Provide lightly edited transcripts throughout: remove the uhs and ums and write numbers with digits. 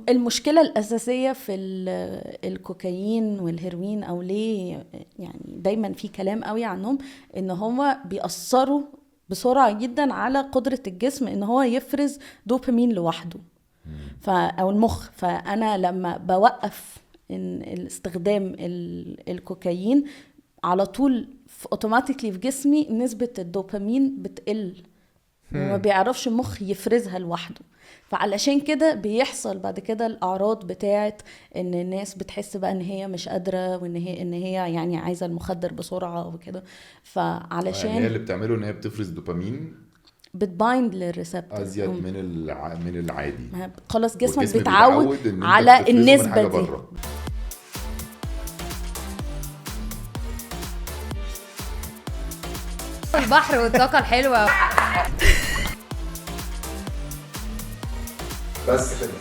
المشكلة الأساسية في الكوكايين والهيروين، أو ليه يعني دايما في كلام قوي عنهم، إن هو بيأثروا بسرعة جدا على قدرة الجسم إن هو يفرز دوبامين لوحده، أو المخ. فأنا لما بوقف إن الاستخدام الكوكايين على طول، اوتوماتيكلي في جسمي نسبة الدوبامين بتقل، وما بيعرفش المخ يفرزها لوحده. فعلشان كده بيحصل بعد كده الأعراض بتاعت ان الناس بتحس بقى ان هي مش قادرة، وان هي يعني عايزة المخدر بسرعة وكده. فعلشان يعني هي اللي بتعمله ان هي بتفرز دوبامين بتبايند للريسبتور ازيد من العادي، خلاص جسمك والجسم بيتعود بيتعود ان انت على بتفرزه من النسبة حاجة دي. بره. البحر والطاقة الحلوة. بس كده.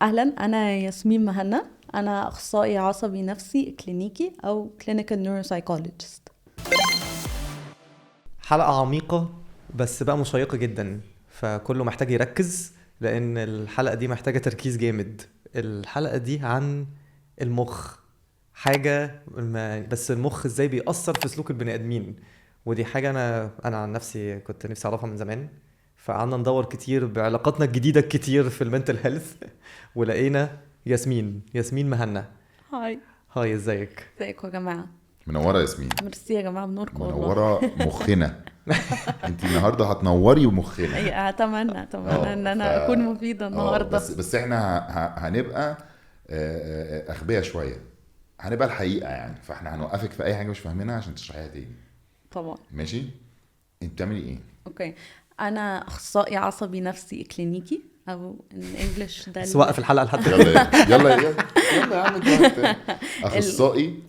أهلا، أنا ياسمين مهنا، أنا أخصائي عصبي نفسي كلينيكي أو clinical neuropsychologist. حلقة عميقة بس بقى مشيقة جدا، فكله محتاج يركز لأن الحلقة دي محتاجة تركيز جامد. الحلقة دي عن المخ، حاجة بس المخ ازاي بيأثر في سلوك البني آدمين، ودي حاجة أنا عن نفسي كنت نفسي أعرفها من زمان. فقعدنا ندور كتير بعلاقاتنا الجديدة كتير في المنتل هيلث ولقينا ياسمين مهنا. هاي ازيك ازيكم يا جماعة؟ منورة ياسمين. ميرسي يا جماعة، بنوركم والله. منورة مخنا. انت النهاردة هتنوري ومخنا. اتمنى ان انا اكون مفيدة النهاردة. بس احنا هنبقى اغبياء شوية، هنبقى الحقيقة يعني. فاحنا هنوقفك في اي حاجة مش فاهمينها عشان تشرحيها تاني. طبعا. ماشي. انت بتعملي ايه؟ اوكي، انا اخصائي عصبي نفسي كلينيكي، او الانجليش ده بس وقف الحلقة لحد يلا يا عم. اخصائي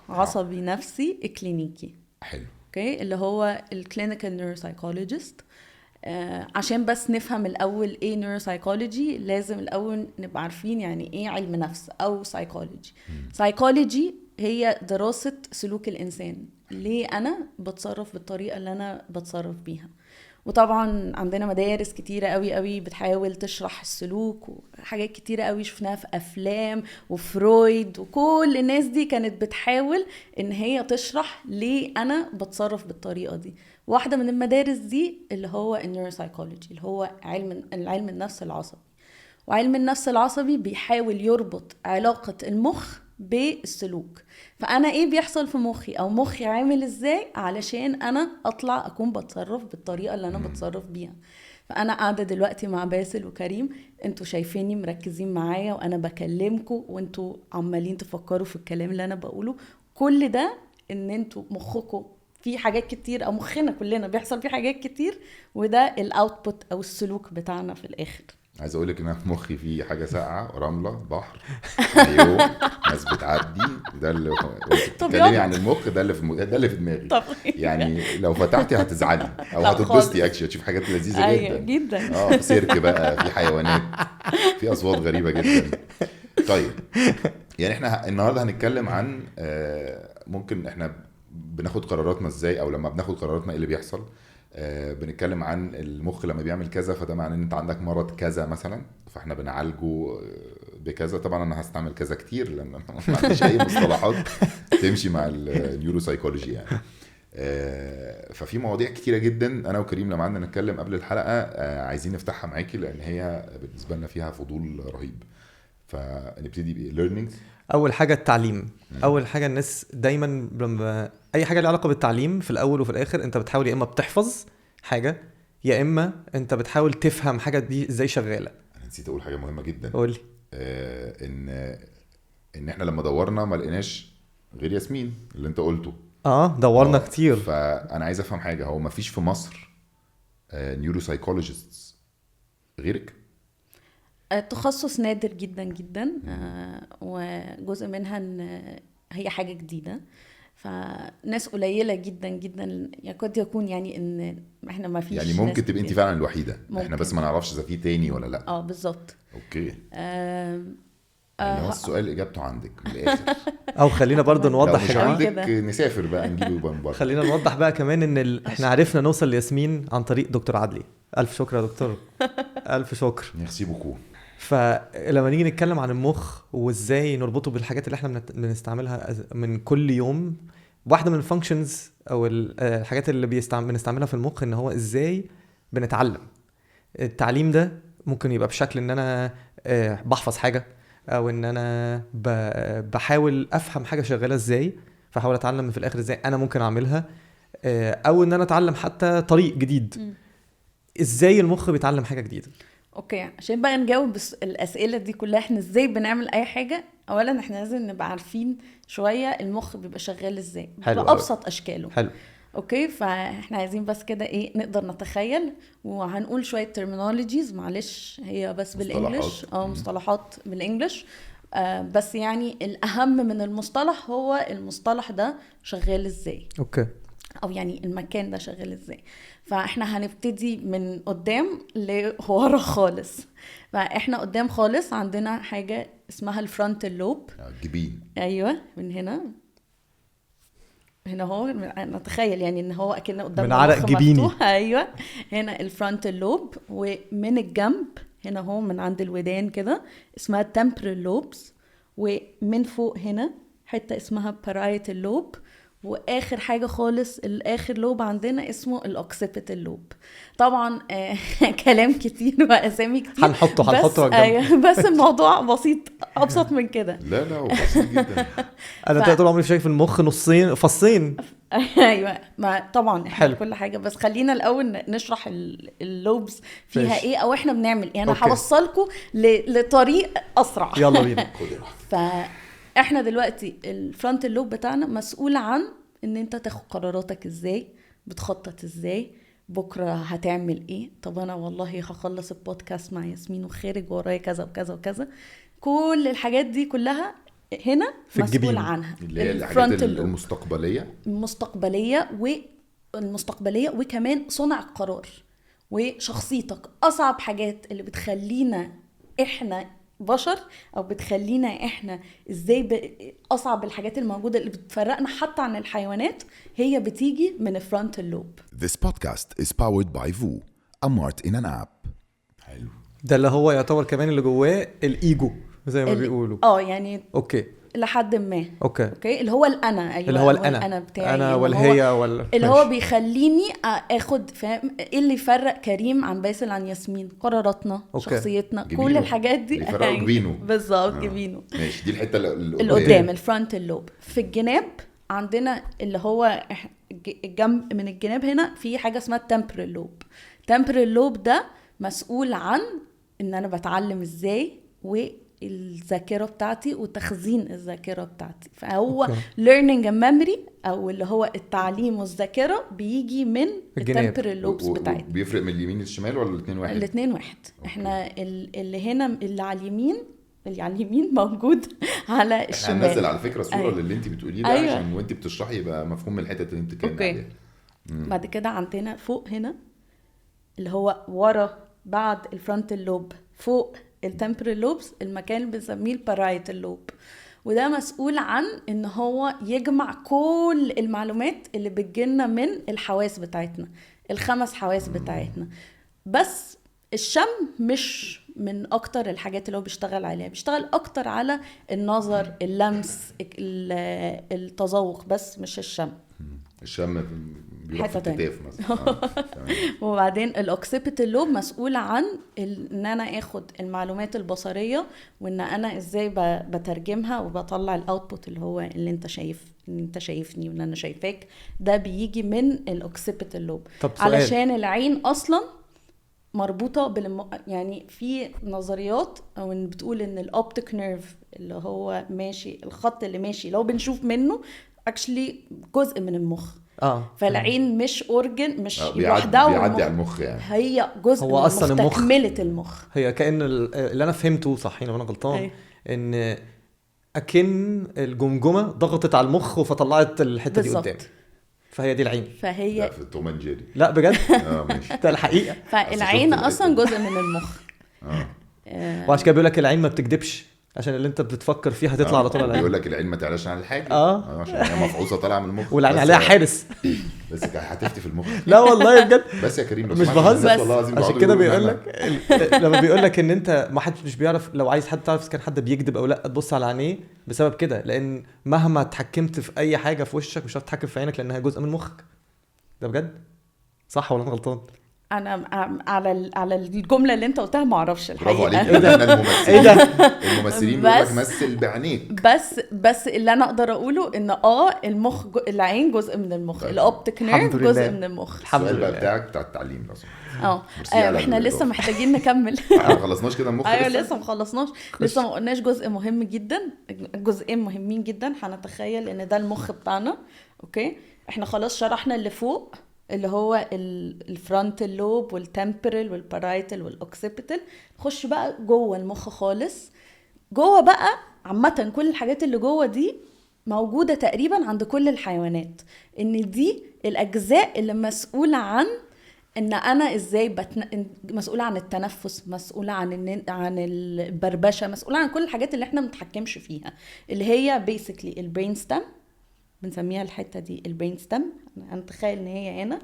عصبي نفسي كلينيكي. حلو. اوكي، اللي هو الكلينيكال نيوروسايكولوجيست. عشان بس نفهم الاول ايه نيوروسايكولوجي، لازم الاول نبقى عارفين يعني ايه علم نفس او سايكولوجي. سايكولوجي هي دراسة سلوك الانسان، ليه انا بتصرف بالطريقة اللي انا بتصرف بيها. وطبعا عندنا مدارس كتيرة قوي بتحاول تشرح السلوك، وحاجات كتيرة قوي شفناها في أفلام، وفرويد وكل الناس دي كانت بتحاول إن هي تشرح ليه أنا بتصرف بالطريقة دي. واحدة من المدارس دي اللي هو النيوروسايكولوجي، اللي هو علم النفس العصبي. وعلم النفس العصبي بيحاول يربط علاقة المخ بالسلوك. فأنا إيه بيحصل في مخي، أو مخي عامل إزاي علشان أنا أطلع أكون بتصرف بالطريقة اللي أنا بتصرف بيها. فأنا قاعدة دلوقتي مع باسل وكريم، انتوا شايفيني مركزين معايا وأنا بكلمكم، وانتوا عمالين تفكروا في الكلام اللي أنا بقوله. كل ده إن انتوا مخكم في حاجات كتير، أو مخنا كلنا بيحصل فيه حاجات كتير، وده الأوتبوت أو السلوك بتاعنا في الآخر. عايز اقول لك ان انا في مخي في حاجه ساقعه، رمله، بحر، مايو، ناس بتعدي. ده اللي بتتكلمي عن المخ، ده اللي في دماغي. يعني لو فتحتي هتزعلي او هتتبسطي اكشلي، هتشوف حاجات لذيذه جدا. في سيرك بقى، في حيوانات، في اصوات غريبه جدا. طيب يعني احنا النهارده هنتكلم عن ممكن احنا بناخد قراراتنا ازاي، او لما بناخد قراراتنا ايه اللي بيحصل. بنتكلم عن المخ لما بيعمل كذا، فده معناه ان انت عندك مرض كذا مثلا، فاحنا بنعالجه بكذا. طبعا انا هستعمل كذا كتير لان ما عنديش اي مصطلحات تمشي مع النيوروسايكولوجي يعني. ففي مواضيع كتيره جدا انا وكريم لما قعدنا نتكلم قبل الحلقه عايزين نفتحها معاكي، لان هي بالنسبه لنا فيها فضول رهيب. فنبتدي بليرنينج. اول حاجه التعليم. اول حاجه الناس دايما لما اي حاجه لها علاقه بالتعليم في الاول وفي الاخر انت بتحاول يا اما بتحفظ حاجه، يا اما انت بتحاول تفهم حاجه دي ازاي شغاله. انا نسيت اقول حاجه مهمه جدا. قولي. ان احنا لما دورنا ما لقيناش غير ياسمين اللي انت قلته. دورنا كتير. فانا عايز افهم حاجه، هو ما فيش في مصر نيوروسايكولوجيستس غيرك؟ التخصص نادر جدا جدا، وجزء منها ان هي حاجة جديدة، فناس قليلة جدا جدا يكاد يكون يعني ان احنا ما فيش. يعني ممكن تبقى انت فعلا الوحيدة، احنا بس ما نعرفش اذا في تاني ولا لا. بالظبط. اوكي. يعني هو السؤال اجابته عندك من الاخر. او خلينا برضو نوضح يا جماعه، نسافر بقى نجيبه من بره. خلينا نوضح بقى كمان ان احنا عرفنا نوصل لياسمين عن طريق دكتور عدلي. الف شكر يا دكتور. الف شكر. ميرسي بوكو. فلما نيجي نتكلم عن المخ وازاي نربطه بالحاجات اللي احنا بنستعملها من كل يوم، واحده من الفانكشنز او الحاجات اللي بنستعملها في المخ ان هو ازاي بنتعلم. التعليم ده ممكن يبقى بشكل ان انا بحفظ حاجه، او ان انا بحاول افهم حاجه شغاله ازاي فحاول اتعلم في الاخر ازاي انا ممكن اعملها، او ان انا اتعلم حتى طريق جديد. ازاي المخ بيتعلم حاجه جديده؟ اوكي، عشان بقى نجاوب الاسئله دي كلها، احنا ازاي بنعمل اي حاجه؟ اولا احنا لازم نبقى عارفين شويه المخ بيبقى شغال ازاي بابسط اشكاله. حلو. اوكي، فاحنا عايزين بس كده ايه نقدر نتخيل، وهنقول شويه terminologies معلش هي بس بالانجلش، مصطلحات بالانجلش. بس يعني الاهم من المصطلح هو المصطلح ده شغال ازاي. اوكي. او يعني المكان ده شغال ازاي. فاحنا هنبتدي من قدام لورا خالص. فاحنا قدام خالص عندنا حاجه اسمها الفرونتال لوب. الجبين. ايوه، من هنا هو نتخيل يعني ان هو اكنه قدام من عرق جبيني. ايوه، هنا الفرونتال لوب. ومن الجنب هنا هو من عند الودان كده اسمها التمبرال لوبس. ومن فوق هنا حته اسمها بارايتال لوب. واخر حاجه خالص الاخر لوب عندنا اسمه الاوكسيبيتال لوب. طبعا كلام كتير واسامي كتير هنحطه بس الموضوع بسيط، ابسط من كده. لا هو بسيط جدا. انا طول عمري شايف المخ نصين فصين. ايوه، ما طبعا احنا حلو. كل حاجه، بس خلينا الاول نشرح اللوبز فيها ماشي. ايه او احنا بنعمل ايه. انا هوصلكم لطريق اسرع. يلا بينا. فاحنا دلوقتي الفرونتال لوب بتاعنا مسؤول عن ان انت تاخد قراراتك ازاي، بتخطط ازاي، بكره هتعمل ايه. طب انا والله هخلص البودكاست مع ياسمين وخارج ورايا كذا وكذا وكذا. كل الحاجات دي كلها هنا في مسؤول الجبين. عنها اللي هي الحاجات المستقبليه وكمان صنع القرار وشخصيتك. اصعب حاجات اللي بتخلينا احنا بشر او بتخلينا احنا ازاي اصعب الحاجات الموجوده اللي بتفرقنا حتى عن الحيوانات هي بتيجي من الفرونتال لوب. This podcast is powered by VU, a mart in an app. حلو. ده اللي هو يعتبر كمان اللي جواه الايجو زي ما بيقولوا. يعني اوكي لحد ما اوكي اللي هو الانا. ايوه، اللي هو الانا بتاعي، انا والهي ولا اللي هو بيخليني اخد فاهم ايه اللي يفرق كريم عن باسل عن ياسمين. قراراتنا، شخصيتنا، كل الحاجات دي يفرقوا جبينه بالظبط. جبينه ماشي. دي الحته اللي قدام الفرونتال لوب. في الجناب عندنا اللي هو الجنب، من الجناب هنا في حاجه اسمها التمبرال لوب. التمبرال لوب ده مسؤول عن ان انا بتعلم ازاي والذاكره بتاعتي وتخزين الذاكره بتاعتي. فهو learning and memory او اللي هو التعليم والذاكره بيجي من التمبرال لوبس بتاعتنا. بيفرق من اليمين للشمال ولا الاثنين واحد؟ الاثنين واحد. احنا اللي هنا اللي على اليمين موجود على الشمال. هننزل على فكره صوره اللي انت بتقوليه ده عشان وانت بتشرحي يبقى مفهوم الحته اللي انت بتتكلمي عليها. بعد كده عندنا فوق هنا اللي هو ورا بعد الفرونتال لوب فوق التمبرال لوبس المكان اللي بنسميه البارايتال لوب. وده مسؤول عن ان هو يجمع كل المعلومات اللي بتجيلنا من الحواس بتاعتنا، الخمس حواس بتاعتنا. بس الشم مش من اكتر الحاجات اللي هو بيشتغل عليها. بيشتغل اكتر على النظر، اللمس، التذوق، بس مش الشم. الشم بيروح في الكتاف مثلا. وبعدين الاوكسيبيتال لوب مسؤول عن ان انا اخد المعلومات البصريه وان انا ازاي بترجمها وبطلع الاوتبوت اللي هو اللي انت شايفني وان انا شايفاك. ده بيجي من الاوكسيبيتال لوب. علشان العين اصلا مربوطه يعني في نظريات او ان بتقول ان الاوبتيك نيرف اللي هو ماشي، الخط اللي ماشي لو بنشوف منه actually جزء من المخ. فالعين مش اورجن، مش لوحدها، بيعدي على المخ يعني. هي جزء هو من أصلاً مستكملة المخ. هي كأن اللي انا فهمته صح لو انا غلطان ان اكن الجمجمه ضغطت على المخ فطلعت الحته دي قدام. فهي دي العين. فهي لا في توم اند جيري. لا بجد. ماشي. ده الحقيقه. فالعين اصلا جزء من المخ. وعشان كده بيقول لك العين ما بتكذبش. عشان اللي انت بتفكر فيه هتطلع على طول على بيقول العين. لك العين ما تعلاش عن الحاجه اه. عشان هي مفعوصه طالعه من المخ والعين بس- عليها حارس. بس هتفتي في المخ. لا والله بجد بس يا كريم لو مش سمحت، بهزر. الناس والله العظيم عشان بيقعدوا كده يقولوا بيقول إن لك لما بيقول لك ان انت ما حدش مش بيعرف، لو عايز حد تعرف اذا كان حد بيكذب او لا تبص على عينيه بسبب كده، لان مهما اتحكمت في اي حاجه في وشك مش هتعرف تتحكم في عينك لانها جزء من مخك. ده بجد صح ولا انا غلطان؟ انا على الجمله اللي انت قلتها ما اعرفش برافو عليك. الحقيقه. احنا الممثلين ايه ده؟ الممثلين بيقول لك بس- مثل بعينيك. بس اللي انا اقدر اقوله ان المخ العين جزء من المخ، طيب. الاوبتيك الحمد نيرف لله. جزء من المخ. الحمد السؤال بقى لله. بتاعك بتاع التعليم لو سمحت. ميرسي على احنا لسه الإضافة. محتاجين نكمل. ما خلصناش كده المخ ايوه لسه ما خلصناش، لسه ما قلناش جزء مهم جدا، جزئين مهمين جدا. هنتخيل ان ده المخ بتاعنا. اوكي احنا خلاص شرحنا اللي فوق اللي هو الفرونتال لوب والتمبرال والبارايتال والاوكسيبيتال. نخش بقى جوه المخ خالص. جوه بقى عامه كل الحاجات اللي جوه دي موجوده تقريبا عند كل الحيوانات، ان دي الاجزاء اللي مسؤوله عن ان انا ازاي مسؤوله عن التنفس، مسؤوله عن البربشه، مسؤوله عن كل الحاجات اللي احنا متحكمش فيها، اللي هي بيسكلي البرين ستام. بنسميها الحته دي البرين ستام. هنتخيل ان هي هنا،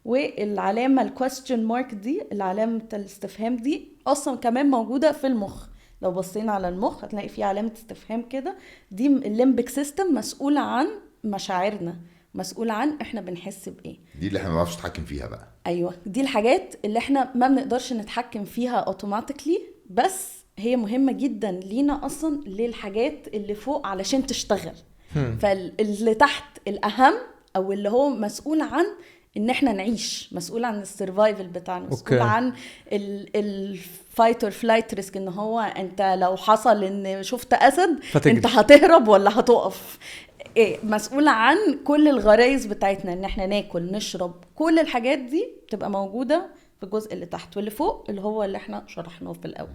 والعلامه الكويستشن مارك دي، العلامه الاستفهام دي اصلا كمان موجوده في المخ. لو بصينا على المخ هتلاقي فيه علامه استفهام كده. دي الليمبك سيستم مسؤوله عن مشاعرنا، مسؤول عن احنا بنحس بايه. دي اللي احنا ما بنعرفش نتحكم فيها بقى. ايوه دي الحاجات اللي احنا ما بنقدرش نتحكم فيها اوتوماتيكلي، بس هي مهمه جدا لينا اصلا للحاجات اللي فوق علشان تشتغل. فاللي تحت الاهم او اللي هو مسؤول عن ان احنا نعيش، مسؤول عن السرفايفل بتاعنا، مسؤول عن الفايت اور فلايت ريسك، ان هو انت لو حصل ان شفت اسد فتجري. انت هتهرب ولا هتقف. ايه مسؤولة عن كل الغرائز بتاعتنا، ان احنا ناكل نشرب، كل الحاجات دي بتبقى موجودة في الجزء اللي تحت، واللي فوق اللي هو اللي احنا شرحناه في الاول.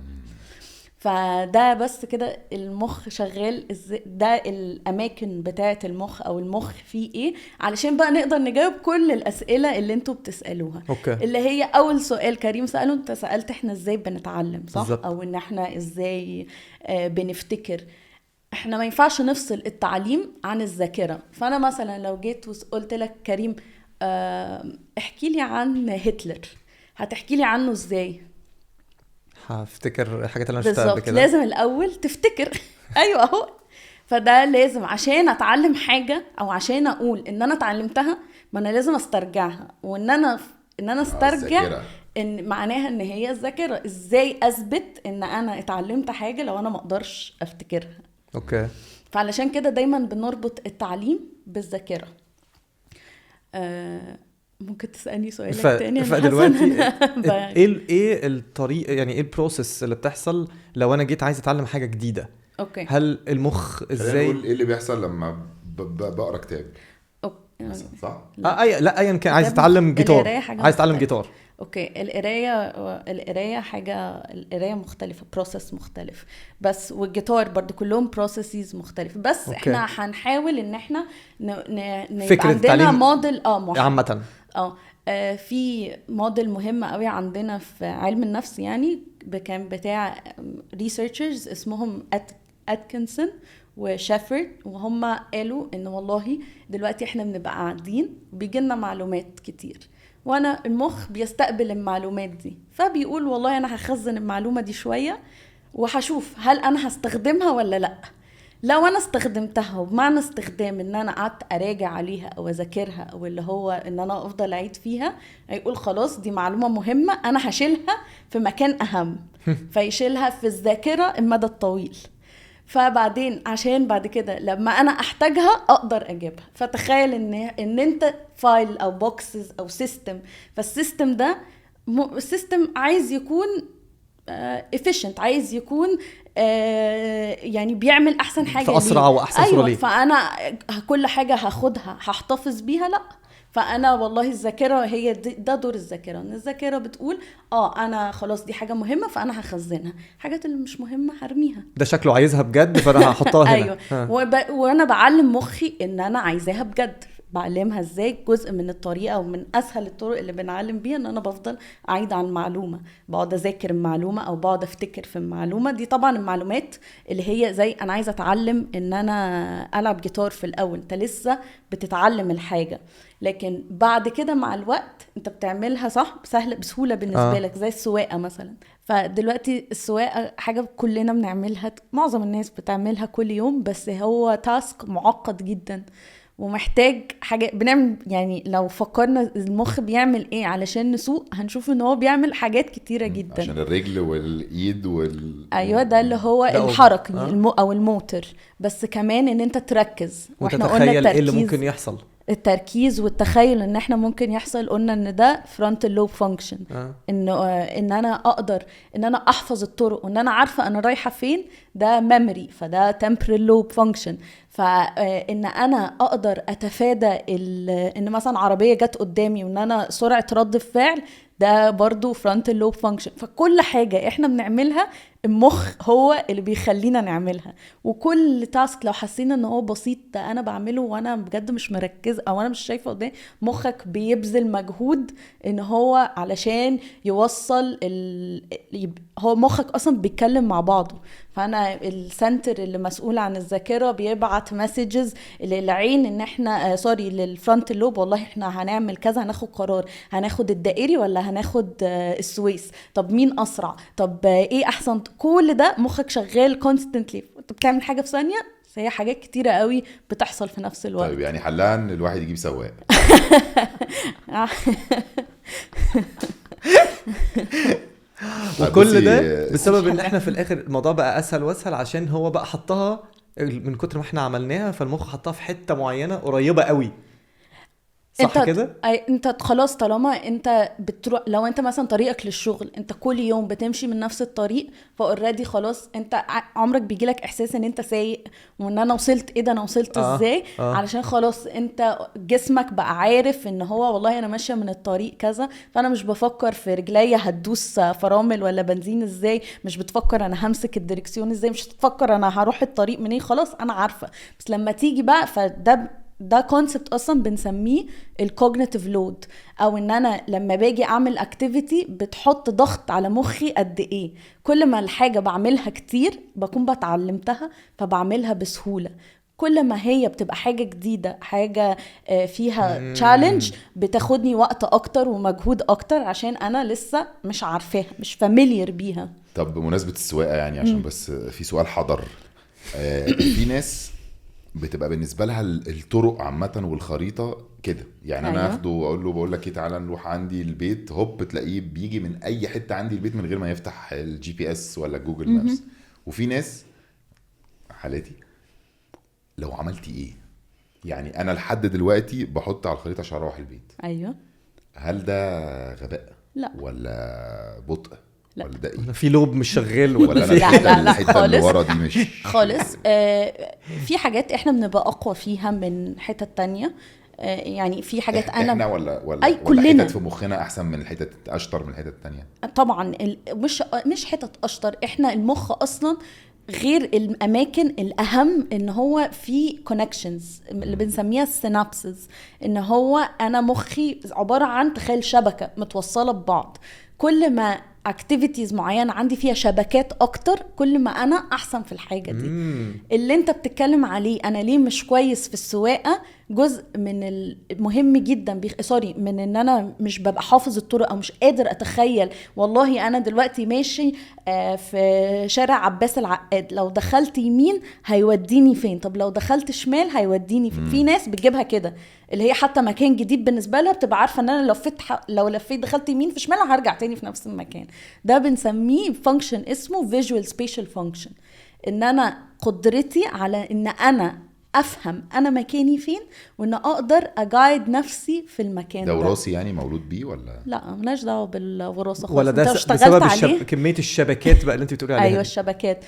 فده بس كده المخ شغال ازاي، ده الاماكن بتاعه المخ او المخ فيه ايه، علشان بقى نقدر نجاوب كل الاسئله اللي انتوا بتسالوها. أوكي. اللي هي اول سؤال كريم ساله، انت سالت احنا ازاي بنتعلم، صح؟ بالزبط. او ان احنا ازاي بنفتكر. احنا ما ينفعش نفصل التعليم عن الذاكره. فانا مثلا لو جيت وقلت لك كريم احكي لي عن هتلر، هتحكي لي عنه ازاي؟ هفتكر الحاجات اللي انا شفتها قبل بالظبط، كده. لازم الاول تفتكر. ايوه اهو. فده لازم عشان اتعلم حاجه او عشان اقول ان انا اتعلمتها، ما انا لازم استرجعها، وان انا استرجع الذاكرة. ان معناها ان هي الذاكره. ازاي اثبت ان انا اتعلمت حاجه لو انا ما اقدرش افتكرها؟ اوكي. فعلشان كده دايما بنربط التعليم بالذاكره. ممكن تسالني سؤالك تاني؟ أنا فدلوقتي حاسة ايه الطريق، يعني ايه البروسيس اللي بتحصل لو انا جيت عايز اتعلم حاجه جديده؟ اوكي. هل المخ خلينا ازاي نقول ايه اللي بيحصل لما بقرا كتاب مثلا، صح؟ لا ايا كان عايز ده اتعلم جيتار، القراية حاجة عايز اتعلم مختلفة. جيتار. اوكي. القرايه حاجه، القرايه مختلفه، بروسيس مختلف، بس والجيتار برضو كلهم بروسيسز مختلفه. بس أوكي. احنا هنحاول ان احنا يبقى فكرة عندنا التعليم موديل عامه. في موديل مهم قوي عندنا في علم النفس، يعني كان بتاع ريسيرشرز اسمهم اتكنسون وشافرد، وهم قالوا ان والله دلوقتي احنا بنبقى قاعدين بيجي لنا معلومات كتير، وانا المخ بيستقبل المعلومات دي، فبيقول والله انا هخزن المعلومه دي شويه وهشوف هل انا هستخدمها ولا لا. لو انا استخدمتها، وبمعنى استخدام ان انا قعدت اراجع عليها او اذاكرها او اللي هو ان انا افضل اعيد فيها، هيقول خلاص دي معلومه مهمه انا هشيلها في مكان اهم، فيشيلها في الذاكره المدى الطويل. فبعدين عشان بعد كده لما انا احتاجها اقدر اجيبها. فتخيل ان انت فايل او بوكسز او سيستم، فالسيستم ده السيستم عايز يكون efficient، عايز يكون يعني بيعمل احسن حاجه في اسرع واحسن صوره ليه. فانا كل حاجه هاخدها هحتفظ بيها؟ لا. فانا والله الذاكره هي ده دور الذاكره، ان الذاكره بتقول انا خلاص دي حاجه مهمه فانا هخزنها، حاجات اللي مش مهمه هرميها. ده شكله عايزها بجد فانا هحطها هنا. ايوه. وانا بعلم مخي ان انا عايزاها بجد. بعلمها ازاي. جزء من الطريقه ومن اسهل الطرق اللي بنعلم بيها ان انا بفضل اعيد عن المعلومه، بقعد اذاكر المعلومه او بقعد افتكر في المعلومه دي. طبعا المعلومات اللي هي زي انا عايزه اتعلم ان انا العب جيتار في الاول، انت لسه بتتعلم الحاجه، لكن بعد كده مع الوقت انت بتعملها صح بسهوله بالنسبه لك، زي السواقه مثلا. فدلوقتي السواقه حاجه كلنا بنعملها، معظم الناس بتعملها كل يوم، بس هو تاسك معقد جدا ومحتاج حاجه بنعمل. يعني لو فكرنا المخ بيعمل ايه علشان نسوق، هنشوف ان هو بيعمل حاجات كتيره جدا عشان الرجل والايد ايوه ده اللي هو الحركي او الموتور، بس كمان ان انت تركز. واحنا قلنا التركيز ايه اللي ممكن يحصل، التركيز والتخيل ان احنا ممكن يحصل. قلنا ان ده frontal lobe function، ان انا اقدر ان انا احفظ الطرق وان انا عارفه انا رايحه فين، ده memory، فده temporal lobe function. فان انا اقدر اتفادى ان مثلا عربيه جت قدامي وان انا سرعه رد الفعل، ده برضو frontal lobe function. فكل حاجه احنا بنعملها المخ هو اللي بيخلينا نعملها. وكل تاسك لو حسينا ان هو بسيط ده انا بعمله وانا بجد مش مركز او انا مش شايفه قدامي، مخك بيبذل مجهود ان هو علشان يوصل هو مخك اصلا بيتكلم مع بعضه. فانا السنتر اللي مسؤول عن الذاكره بيبعت مسجز للعين ان احنا للفرونت لوب، والله احنا هنعمل كذا، هناخد قرار، هناخد الدائري ولا هناخد السويس، طب مين اسرع، طب ايه احسن. كل ده مخك شغال كونستنتلي، انت بتعمل حاجه في ثانيه، هي حاجات كتيره قوي بتحصل في نفس الوقت. طيب يعني حلها ان الواحد يجيب سواق. وكل ده بسبب ان احنا في الاخر الموضوع بقى اسهل واسهل، عشان هو بقى حطها من كتر ما احنا عملناها، فالمخ حطها في حته معينه قريبه قوي، صح كده؟ انت خلاص طالما انت بتروح، لو انت مثلا طريقك للشغل انت كل يوم بتمشي من نفس الطريق، فاوريدي خلاص انت عمرك بيجيلك احساس ان انت سايق وان انا وصلت ايه ده، انا وصلت ازاي. علشان خلاص انت جسمك بقى عارف ان هو والله انا ماشيه من الطريق كذا، فانا مش بفكر في رجليا هتدوس فرامل ولا بنزين ازاي، مش بتفكر انا همسك الدركسيون ازاي، مش بتفكر انا هروح الطريق منين، خلاص انا عارفه. بس لما تيجي بقى ده كونسبت اصلا بنسميه الكوجنيتيف لود، او ان انا لما باجي اعمل اكتيفيتي بتحط ضغط على مخي قد ايه. كل ما الحاجه بعملها كتير بكون بتعلمتها فبعملها بسهوله. كل ما هي بتبقى حاجه جديده، حاجه فيها تشالنج، بتاخدني وقت اكتر ومجهود اكتر عشان انا لسه مش عارفاها، مش فاميليير بيها. طب بمناسبه السواقه يعني عشان بس في سؤال حضر، في ناس بتبقى بالنسبه لها الطرق عامه والخريطه كده، يعني انا اخده واقول له بقول لك ايه تعالى نروح عندي البيت، هوب تلاقيه بيجي من اي حته عندي البيت من غير ما يفتح الجي بي اس ولا جوجل مابس. وفي ناس حالتي لو عملتي ايه، يعني انا لحد دلوقتي بحط على الخريطه عشان اروح البيت. ايوه، هل ده غباء؟ لا. ولا بطء؟ لا. ولا ده ايه؟ في لوب مش شغال ولا لا الحته اللي ورا دي مش خالص. في حاجات احنا بنبقى اقوى فيها من حتة تانية. يعني في حاجات احنا ولا كلنا حتت في مخنا احسن من الحتت، اشطر من الحتت التانية. طبعا مش حتت اشطر، احنا المخ اصلا غير الاماكن الاهم ان هو في كونكشنز اللي بنسميها السينابسز، ان هو انا مخي عباره عن تخيل شبكه متوصله ببعض. كل ما اكتيفيتيز معينه عندي فيها شبكات اكتر كل ما انا احسن في الحاجه دي. اللي انت بتتكلم عليه انا ليه مش كويس في السواقه، جزء من المهم جدا من ان انا مش ببقى حافظ الطرق او مش قادر اتخيل. والله انا دلوقتي ماشي في شارع عباس العقاد، لو دخلت يمين هيوديني فين، طب لو دخلت شمال هيوديني فين. في ناس بتجيبها كده، اللي هي حتى مكان جديد بالنسبه لها بتبقى عارفه ان انا لو لفيت دخلت يمين في شمال هرجع تاني في نفس المكان. ده بنسميه فانكشن اسمه فيجوال سبيشال فانكشن، ان انا قدرتي على ان انا افهم انا مكاني فين وان اقدر اجايد نفسي في المكان ده. وراثي يعني مولود بيه ولا لا؟ ملناش دعوه بالوراثه خالص، ولا ده بسبب كميه الشبكات بقى اللي انت بتقولي عليها؟ ايوه الشبكات.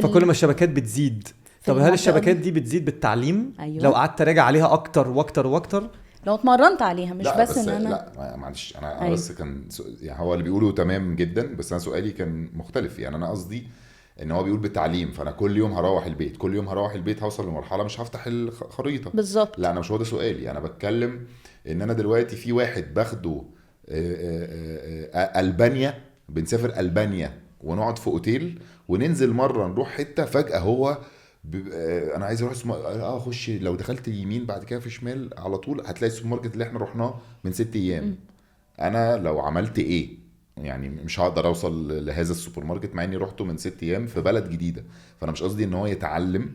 فكل ما الشبكات بتزيد، طب هل الشبكات دي بتزيد بالتعليم؟ أيوة. لو قعدت راجع عليها اكتر واكتر واكتر، لو اتمرنت عليها مش لا بس ان انا لا معلش انا بس كان يعني هو اللي بيقوله تمام جدا، بس انا سؤالي كان مختلف. يعني انا قصدي ان هو بيقول بالتعليم، فانا كل يوم هروح البيت هوصل لمرحله مش هفتح الخريطه. بالظبط. لا انا مش هو ده سؤالي، انا بتكلم ان انا دلوقتي في واحد باخده ألبانيا، بنسافر ألبانيا ونقعد في اوتيل وننزل مره نروح حته، فجاه هو انا عايز اروح اخش لو دخلت يمين بعد كده في شمال على طول هتلاقي السوبر ماركت اللي احنا رحناه من 6 ايام. انا لو عملت ايه يعني مش هقدر اوصل لهذا السوبر ماركت مع اني رحته من 6 ايام في بلد جديده. فانا مش قصدي ان هو يتعلم،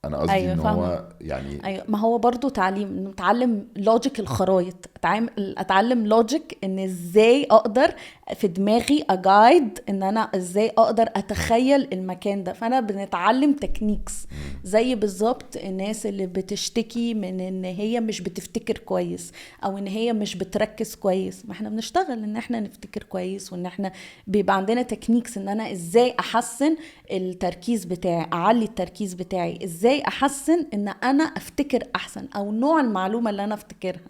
انا قصدي أيوة ان فاهمة. هو يعني ايوه، ما هو برضو تعليم، انه اتعلم لوجيك الخرايط، اتعلم لوجيك ان ازاي اقدر في دماغي اجايد ان انا ازاي اقدر اتخيل المكان ده. فانا بنتعلم تكنيكس زي بالظبط الناس اللي بتشتكي من ان هي مش بتفتكر كويس او ان هي مش بتركز كويس. ما احنا بنشتغل ان احنا نفتكر كويس، وان احنا بيبقى عندنا تكنيكس ان انا ازاي احسن التركيز بتاعي، اعلي التركيز بتاعي، ازاي احسن ان انا افتكر احسن او نوع المعلومة اللي انا افتكرها.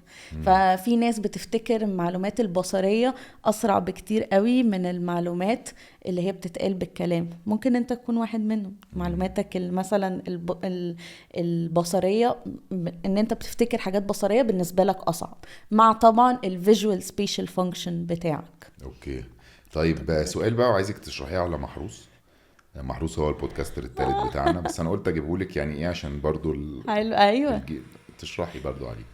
ففي ناس بتفتكر المعلومات البصرية اسرع بكتير قوي من المعلومات اللي هي بتتقال بالكلام. ممكن انت تكون واحد منهم، معلوماتك مثلا البصرية، ان انت بتفتكر حاجات بصرية بالنسبة لك اصعب، مع طبعا الفيجوال سبيشال فانكشن بتاعك. اوكي. طيب سؤال بقى وعايزك تشرحيه على محروس هو البودكاستر الثالث بتاعنا، بس انا قلت اجيبهولك يعني ايه عشان برضو ايوه تشرحي برضو عليه.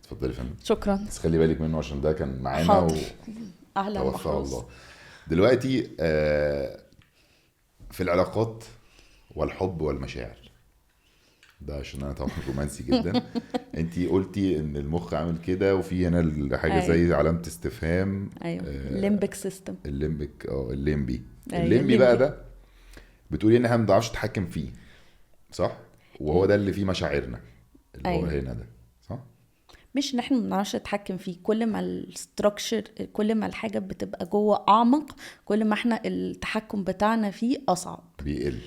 اتفضلي يا فندم. شكرا. بس خلي بالك منه عشان ده كان معانا حاضر. اهلا توفى محروس. الله. دلوقتي في العلاقات والحب والمشاعر ده، عشان انا طبعا رومانسي جدا. انتي قلتي ان المخ عامل كده وفي هنا حاجه أيوة. زي علامه استفهام. ايوه الليمبك سيستم. الليمبك الليمبي. أيوة. الليمبي بقى ده بتقولي ان احنا ما بنعرفش نتحكم فيه، صح؟ وهو ده اللي فيه مشاعرنا اللي هو أيوة. هنا ده، صح؟ مش ان احنا ما بنعرفش نتحكم فيه، كل ما الستراكشر، كل ما الحاجه بتبقى جوه اعمق، كل ما احنا التحكم بتاعنا فيه اصعب، بيقل.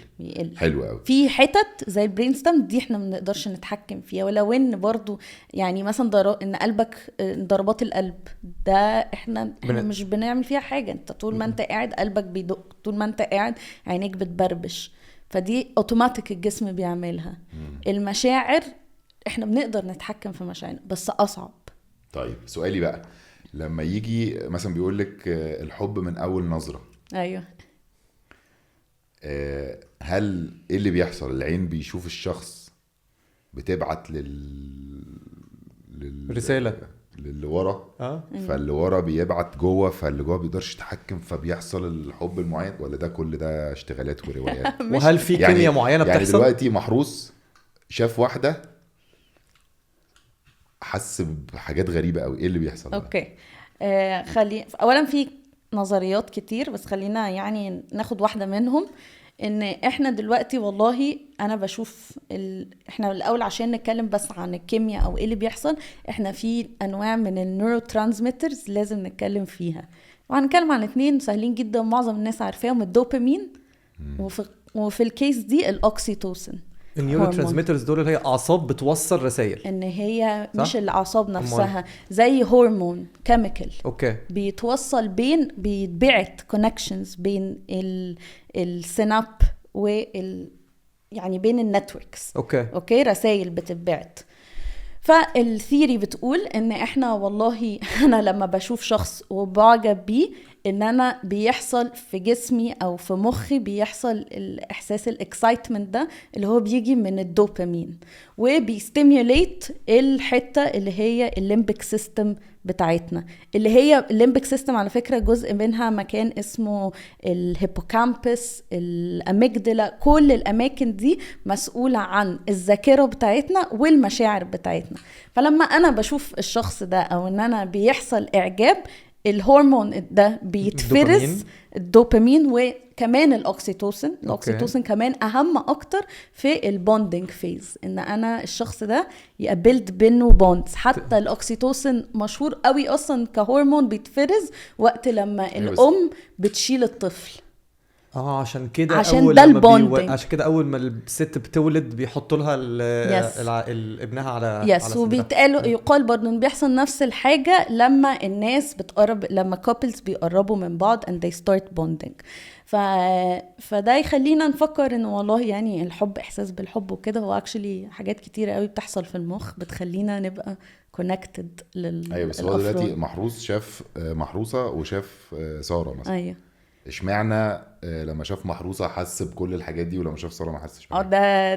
حلو قوي. في حتت زي البرين ستام دي احنا ما بنقدرش نتحكم فيها، ولو ان برضو يعني مثلا ان قلبك، ضربات القلب ده احنا مش بنعمل فيها حاجه. انت طول ما انت قاعد قلبك بيدق، طول ما انت قاعد عينيك بتبربش، فدي اوتوماتيك الجسم بيعملها. المشاعر احنا بنقدر نتحكم في مشاعرنا بس اصعب. طيب سؤالي بقى، لما يجي مثلا بيقولك الحب من اول نظرة، ايوه، هل ايه اللي بيحصل؟ العين بيشوف الشخص بتبعت رسالة للي ورا، فاللي ورا بيبعت جوه، فاللي جوه بيقدرش يتحكم فبيحصل الحب المعين، ولا ده كل ده اشتغالات وروايات؟ وهل في كيمياء معينة بتحصل؟ يعني دلوقتي محروس شاف واحدة حس بحاجات غريبة قوي، ايه اللي بيحصل؟ اوكي. اولا في نظريات كتير، بس خلينا يعني ناخد واحدة منهم. ان احنا دلوقتي والله انا بشوف احنا الاول عشان نتكلم بس عن الكيمياء او ايه اللي بيحصل، احنا في انواع من النيورو ترانسميترز لازم نتكلم فيها، وهنتكلم عن 2 سهلين جدا معظم الناس عارفاهم، الدوبامين وفي الكيس دي الاوكسيتوسين. النيورو ترانسميترز دول اللي هي اعصاب بتوصل رسائل، ان هي صح؟ مش الاعصاب نفسها، زي هرمون كيميكال اوكي بيتوصل بيتبعت كونكشنز بين السيناب يعني بين النتوركس. اوكي رسائل بتتبعت. فالثيري بتقول ان احنا والله انا لما بشوف شخص وبعجب بيه، ان انا بيحصل في جسمي او في مخي بيحصل الاحساس الاكسايتمنت ده اللي هو بيجي من الدوبامين، وبيستيميوليت الحته اللي هي الليمبك سيستم بتاعتنا، اللي هي الليمبك سيستم على فكره جزء منها مكان اسمه الهيبوكامبس، الاميجدلا، كل الاماكن دي مسؤوله عن الذاكره بتاعتنا والمشاعر بتاعتنا. فلما انا بشوف الشخص ده او ان انا بيحصل اعجاب، الهرمون ده بيتفرز، الدوبامين وكمان الاوكسيتوسين. الاوكسيتوسين كمان اهم اكتر في البوندنج فيز، ان انا الشخص ده يقبلد بينه بوندز. حتى الاوكسيتوسين مشهور قوي اصلا كهرمون بيتفرز وقت لما الام بتشيل الطفل. عشان كده عشان ده البوندنج. عشان كده اول ما الست بتولد بيحطوا لها ابنها على يس. يقال برضه ان بيحصل نفس الحاجه لما الناس بتقرب، لما couples بيقربوا من بعض and they start bonding. فده يخلينا نفكر ان والله يعني الحب، احساس بالحب وكده، هو actually حاجات كتيره قوي بتحصل في المخ بتخلينا نبقى connected ايوه. بس هو دلوقتي محروس شاف محروسه وشاف ساره مثلا. ايوه. اشمعنى لما شاف محروسه حس بكل الحاجات دي ولما شاف ساره ما حسش بيها؟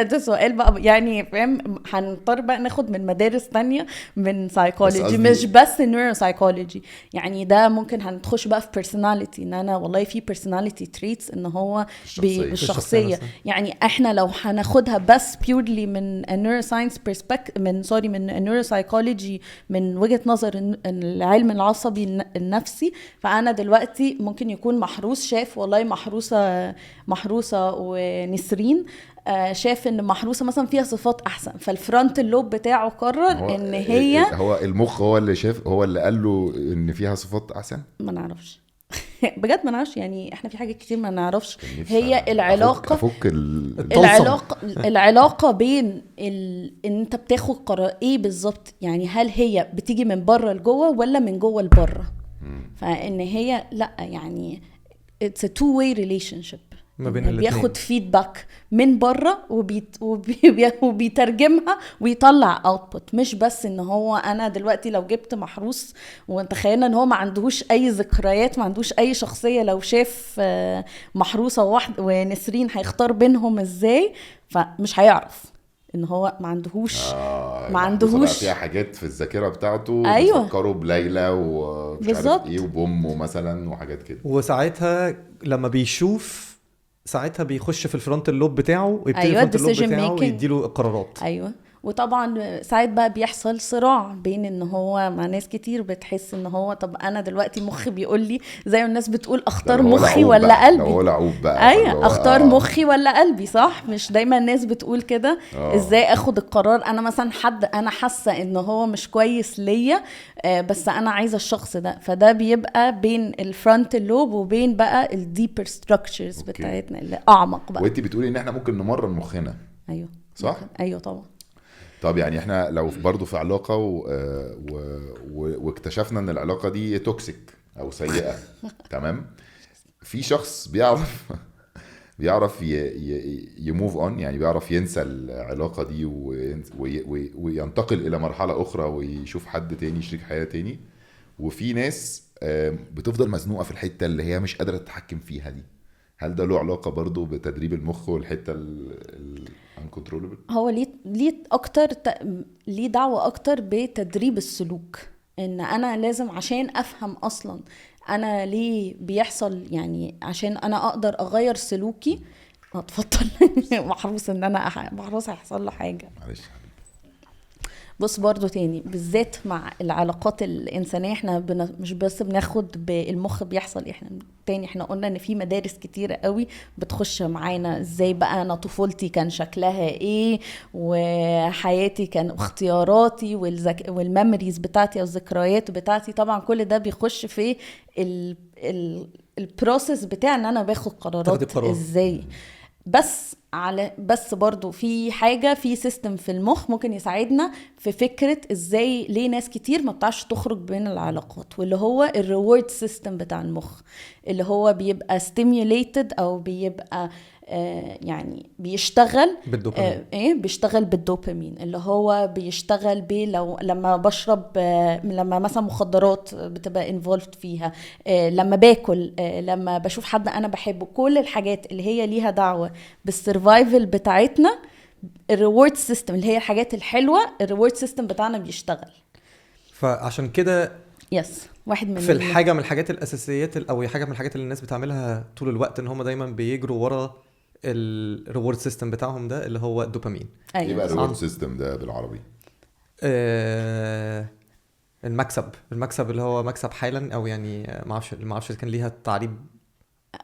ده سؤال بقى يعني، فاهم؟ هنضطر بقى ناخد من مدارس تانية من سايكولوجي، مش بس نيورو سايكولوجي. يعني ده ممكن هنخش بقى في بيرسوناليتي، ان انا والله في بيرسوناليتي تريتس ان هو بالشخصيه. يعني احنا لو هناخدها بس بيورلي من نيورو ساينس من نيورو سايكولوجي، من وجهه نظر العلم العصبي النفسي، فانا دلوقتي ممكن يكون محروس شاف والله محروسة ونسرين شاف ان محروسة مثلا فيها صفات احسن، فالفرونت اللوب بتاعه قرر ان هي هو المخ هو اللي شاف، هو اللي قال له ان فيها صفات احسن. ما نعرفش بجد ما نعرفش. يعني احنا في حاجات كتير ما نعرفش. هي العلاقة العلاقة بين ان انت بتاخد قرار ايه بالظبط. يعني هل هي بتيجي من بره لجوه ولا من جوه لبره؟ فان هي لا، يعني it's a two-way relationship ما بين الاثنين. بياخد فيدباك من بره وبيترجمها ويطلع اوتبوت. مش بس ان هو انا دلوقتي لو جبت محروس وتخيلنا ان هو ما عندهوش اي ذكريات، ما عندهوش اي شخصية، لو شاف محروسة واحد ونسرين هيختار بينهم ازاي؟ فمش هيعرف ان هو ما عندهوش فيها حاجات في الذاكره بتاعته. أيوة. بيفكروا بليلى ومش عارف ايه وبومه مثلا وحاجات كده. وساعتها لما بيشوف ساعتها بيخش في الفرونت اللوب بتاعه ويبتدي أيوة. الفرونت اللوب بتاعه ويديله القرارات. ايوه. وطبعا ساعات بقى بيحصل صراع بين ان هو مع ناس كتير بتحس ان هو طب انا دلوقتي مخي بيقول لي زي الناس بتقول اختار مخي ولا قلبي. هو لعوب بقى. ايوه اختار مخي ولا قلبي، صح؟ مش دايما الناس بتقول كده. ازاي اخد القرار؟ انا مثلا حد انا حاسه ان هو مش كويس ليا بس انا عايزه الشخص ده. فده بيبقى بين الفرونت اللوب وبين بقى الديبر ستراكشرز بتاعتنا اللي اعمق بقى. وانت بتقولي ان احنا ممكن نمرن مخنا. ايوه صح. ايوه طبعا. طب يعني احنا لو برضو في علاقة واكتشفنا ان العلاقة دي توكسيك او سيئة تمام، في شخص بيعرف يموف اون، يعني بيعرف ينسى العلاقة دي وينتقل الى مرحلة اخرى ويشوف حد تاني شريك حياة تاني. وفي ناس بتفضل مزنوقة في الحتة اللي هي مش قادرة تتحكم فيها دي. هل ده له علاقة برضو بتدريب المخ والحتة uncontrollable؟ هو ليه دعوة أكتر بتدريب السلوك. إن أنا لازم عشان أفهم أصلا أنا ليه بيحصل، يعني عشان أنا أقدر أغير سلوكي. اتفضل. محروس إن أنا محروس هيحصل له حاجة. معلش. بص برضو تاني بالذات مع العلاقات الإنسانية احنا مش بس بناخد بالمخ بيحصل. احنا قلنا ان في مدارس كتيرة قوي بتخش معانا. ازاي بقى انا طفولتي كان شكلها ايه، وحياتي كان اختياراتي والميموريز بتاعتي والذكريات بتاعتي. طبعا كل ده بيخش في البروسيس بتاع ان انا باخد قرارات ازاي. بس برضو في حاجة في سيستم في المخ ممكن يساعدنا في فكرة ازاي ليه ناس كتير ما بتعرفش تخرج بين العلاقات، واللي هو الريورد سيستم بتاع المخ اللي هو بيبقى stimulated او بيبقى يعني بيشتغل بالدوبامين. بيشتغل بالدوبامين اللي هو بيشتغل لما بشرب، لما مثلا مخدرات بتبقى involved فيها، لما باكل، لما بشوف حد انا بحبه. كل الحاجات اللي هي ليها دعوة بالسرفايفل بتاعتنا، الريورد سيستم اللي هي الحاجات الحلوة، الريورد سيستم بتاعنا بيشتغل. فعشان كده واحد من في الحاجة من الحاجات الأساسيات أو حاجة من الحاجات اللي الناس بتعملها طول الوقت ان هم دايما بيجروا ورا الريورد سيستم بتاعهم ده اللي هو الدوبامين. ايه بقى الريورد سيستم ده بالعربي؟ المكسب اللي هو مكسب حالا، او يعني ما اعرفش كان ليها تعريب.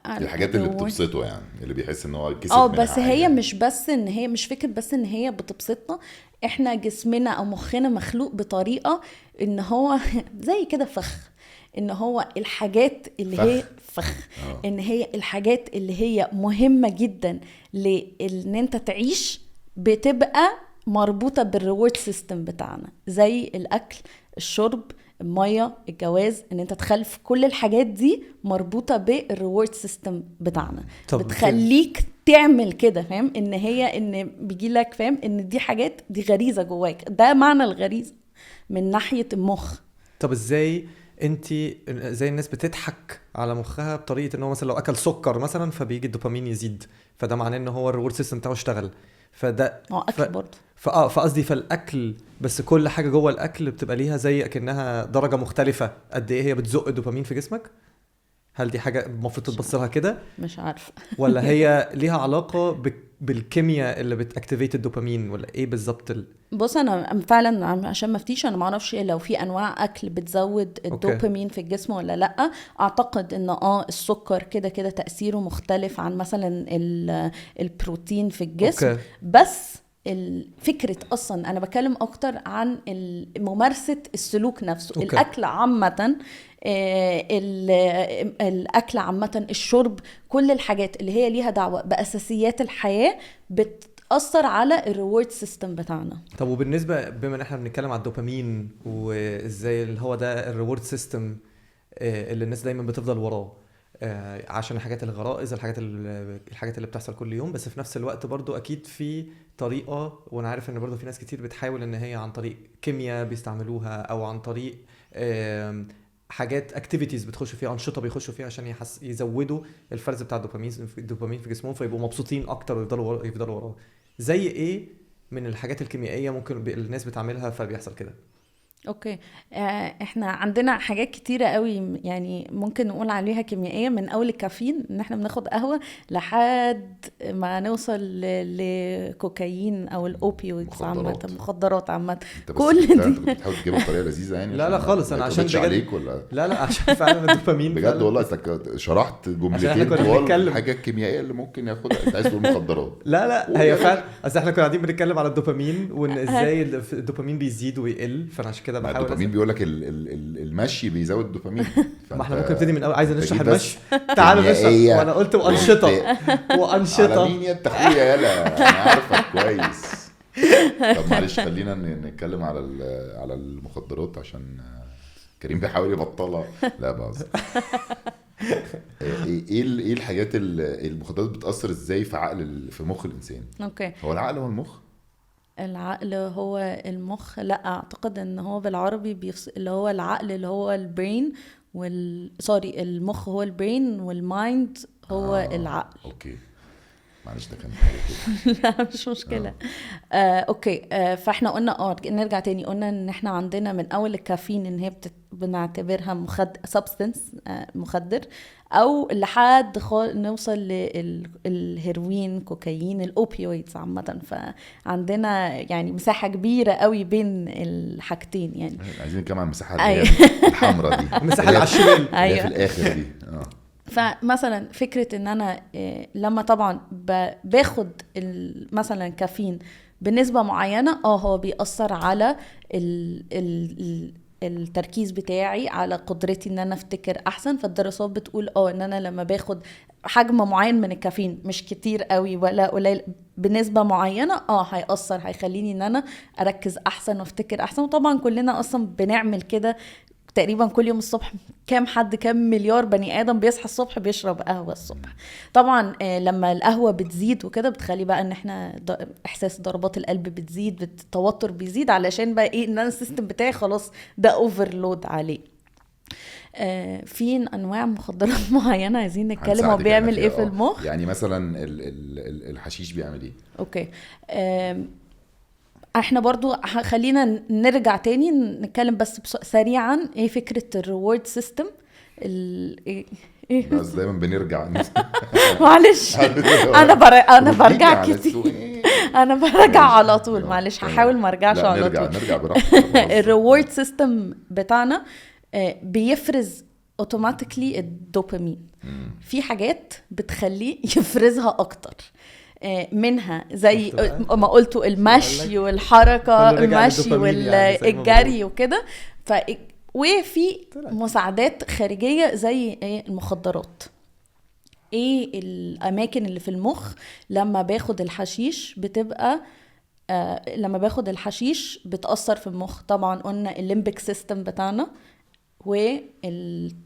الحاجات اللي بتبسطه، يعني اللي بيحس ان هو كسب منها. بس هي مش بس ان هي مش فكرة بس ان هي بتبسطنا. احنا جسمنا او مخنا مخلوق بطريقة ان هو زي كده فخ، ان هو الحاجات اللي هي فخ ان هي الحاجات اللي هي مهمة جدا لان انت تعيش بتبقى مربوطة بالريورد سيستم بتاعنا، زي الاكل، الشرب، المية، الجواز، ان انت تخلف كل الحاجات دي مربوطة بالريورد سيستم بتاعنا، بتخليك تعمل كده. فاهم ان هي ان بيجي لك فاهم ان دي حاجات دي غريزة جواك، ده معنى الغريزة من ناحية المخ. طب ازاي زي الناس بتضحك على مخها بطريقة ان هو مثلا لو اكل سكر مثلا فبيجي الدوبامين يزيد، فده معناه ان هو الريورد سيستم بتاعه اشتغل، فده اكل برضه. فقصدي فالاكل بس كل حاجه جوه الاكل بتبقى ليها زي اكنها درجه مختلفه قد ايه هي بتزق الدوبامين في جسمك. هل دي حاجه المفروض تتبص لها كده؟ مش عارفه. ولا هي ليها علاقه بالكيمياء اللي بتاكتيفيت الدوبامين ولا ايه بالظبط بص انا فعلا عشان ما افتيش، انا ما اعرفش لو في انواع اكل بتزود الدوبامين في الجسم ولا لا. اعتقد ان السكر كده كده تاثيره مختلف عن مثلا البروتين في الجسم. بس الفكرة أصلا أنا بكلم أكتر عن ممارسة السلوك نفسه. الأكل عامة، الأكل عامة، الشرب، كل الحاجات اللي هي ليها دعوة بأساسيات الحياة بتأثر على الريورد سيستم بتاعنا. طب وبالنسبة بما ان احنا بنتكلم على الدوبامين وازاي اللي هو ده الريورد سيستم اللي الناس دايما بتفضل وراه عشان الحاجات الغرائز، الحاجات اللي بتحصل كل يوم، بس في نفس الوقت برضو اكيد في طريقة، وانا عارف ان برضو في ناس كتير بتحاول ان هي عن طريق كيمياء بيستعملوها او عن طريق حاجات اكتيفيتيز بتخشوا فيها، انشطه بيخشوا فيها عشان يزودوا الفرز بتاع الدوبامين في جسمهم فيبقوا مبسوطين اكتر ويفضلوا وراه. زي ايه من الحاجات الكيميائيه ممكن الناس بتعملها فبيحصل كده؟ اوكي، احنا عندنا حاجات كتيرة قوي يعني ممكن نقول عليها كيميائية، من اول الكافيين ان احنا بناخد قهوة لحد ما نوصل لكوكايين او الاوبيويدز عامة، مخدرات عامة. كل دي انت بتحاول تجيبها بطريقة لذيذة يعني؟ لا خالص، انا عشان عليك ولا لا عشان فعلا الدوبامين بجد والله انت شرحت جملتين طوال الحاجة الكيميائية اللي ممكن ياخدها. انت عايز تقول مخدرات؟ لا هي فعلا، اصل احنا كنا قاعدين بنتكلم على الدوبامين وان ازاي الدوبامين بيزيد ويقل، فانا عشان كده بحاول. الدوبامين بيقول لك المشي بيزود الدوبامين. ما احنا ممكن نبتدي من اول. عايز نشرح المشي، تعالوا نشرح. وانا قلت وانشطه على مين يا اخويا؟ يلا انا عارفك كويس. طب معلش خلينا نتكلم على المخدرات عشان كريم بيحاول يبطلها. لا بهزر. ايه الحاجات المخدرات بتأثر ازاي في مخ الانسان؟ اوكي، هو العقل هو المخ؟ العقل هو المخ؟ لا، اعتقد ان هو بالعربي اللي هو العقل اللي هو البرين المخ هو البرين والمايند هو العقل. اوكي معلش ده كان حاجه كده. لا مش مشكله. اوكي. فاحنا قلنا نرجع تاني، قلنا ان احنا عندنا من اول الكافيين ان هي بنعتبرها سبستنس مخدر، او لحد نوصل للهيروين، كوكايين، الاوبيويدز عامه. فعندنا يعني مساحه كبيره قوي بين الحاجتين يعني. عايزين نتكلم عن المساحه الحمراء دي، المساحه اللي على الشمال اللي في الاخر دي. فمثلا فكرة ان انا لما طبعا باخد مثلا كافيين بنسبة معينة هو بيأثر على التركيز بتاعي، على قدرتي ان انا افتكر احسن. فالدراسات بتقول ان انا لما باخد حجم معين من الكافيين، مش كتير قوي ولا قليل، بنسبة معينة هيأثر، هيخليني ان انا اركز احسن وافتكر احسن. وطبعا كلنا اصلا بنعمل كده تقريبا كل يوم الصبح. كام مليار بني آدم بيصحى الصبح بيشرب قهوة الصبح. طبعا لما القهوة بتزيد وكده بتخلي بقى ان احنا احساس ضربات القلب بتزيد، التوتر بيزيد، علشان بقى ان انا السيستم بتاعي خلاص ده اوفرلود عليه. في انواع مخدرات معينة عايزين نتكلم هو بيعمل ايه في المخ. يعني مثلا الحشيش بيعمل ايه؟ اوكي. احنا برضو خلينا نرجع تاني نتكلم بس سريعا ايه فكرة الريورد سيستم. بس دايما بنرجع. معلش انا برجع كتير. انا برجع على طول. معلش هحاول ما ارجعش على طول. نرجع براحتك. الريورد سيستم بتاعنا بيفرز اوتوماتيكلي الدوبامين. في حاجات بتخليه يفرزها اكتر، منها زي ما قلتوا المشي والحركة، المشي والجري وكده. وفي مساعدات خارجيه زي المخدرات. ايه الاماكن اللي في المخ لما باخد الحشيش بتبقى لما باخد الحشيش بتأثر في المخ؟ طبعا قلنا الليمبيك سيستم بتاعنا والتمبرال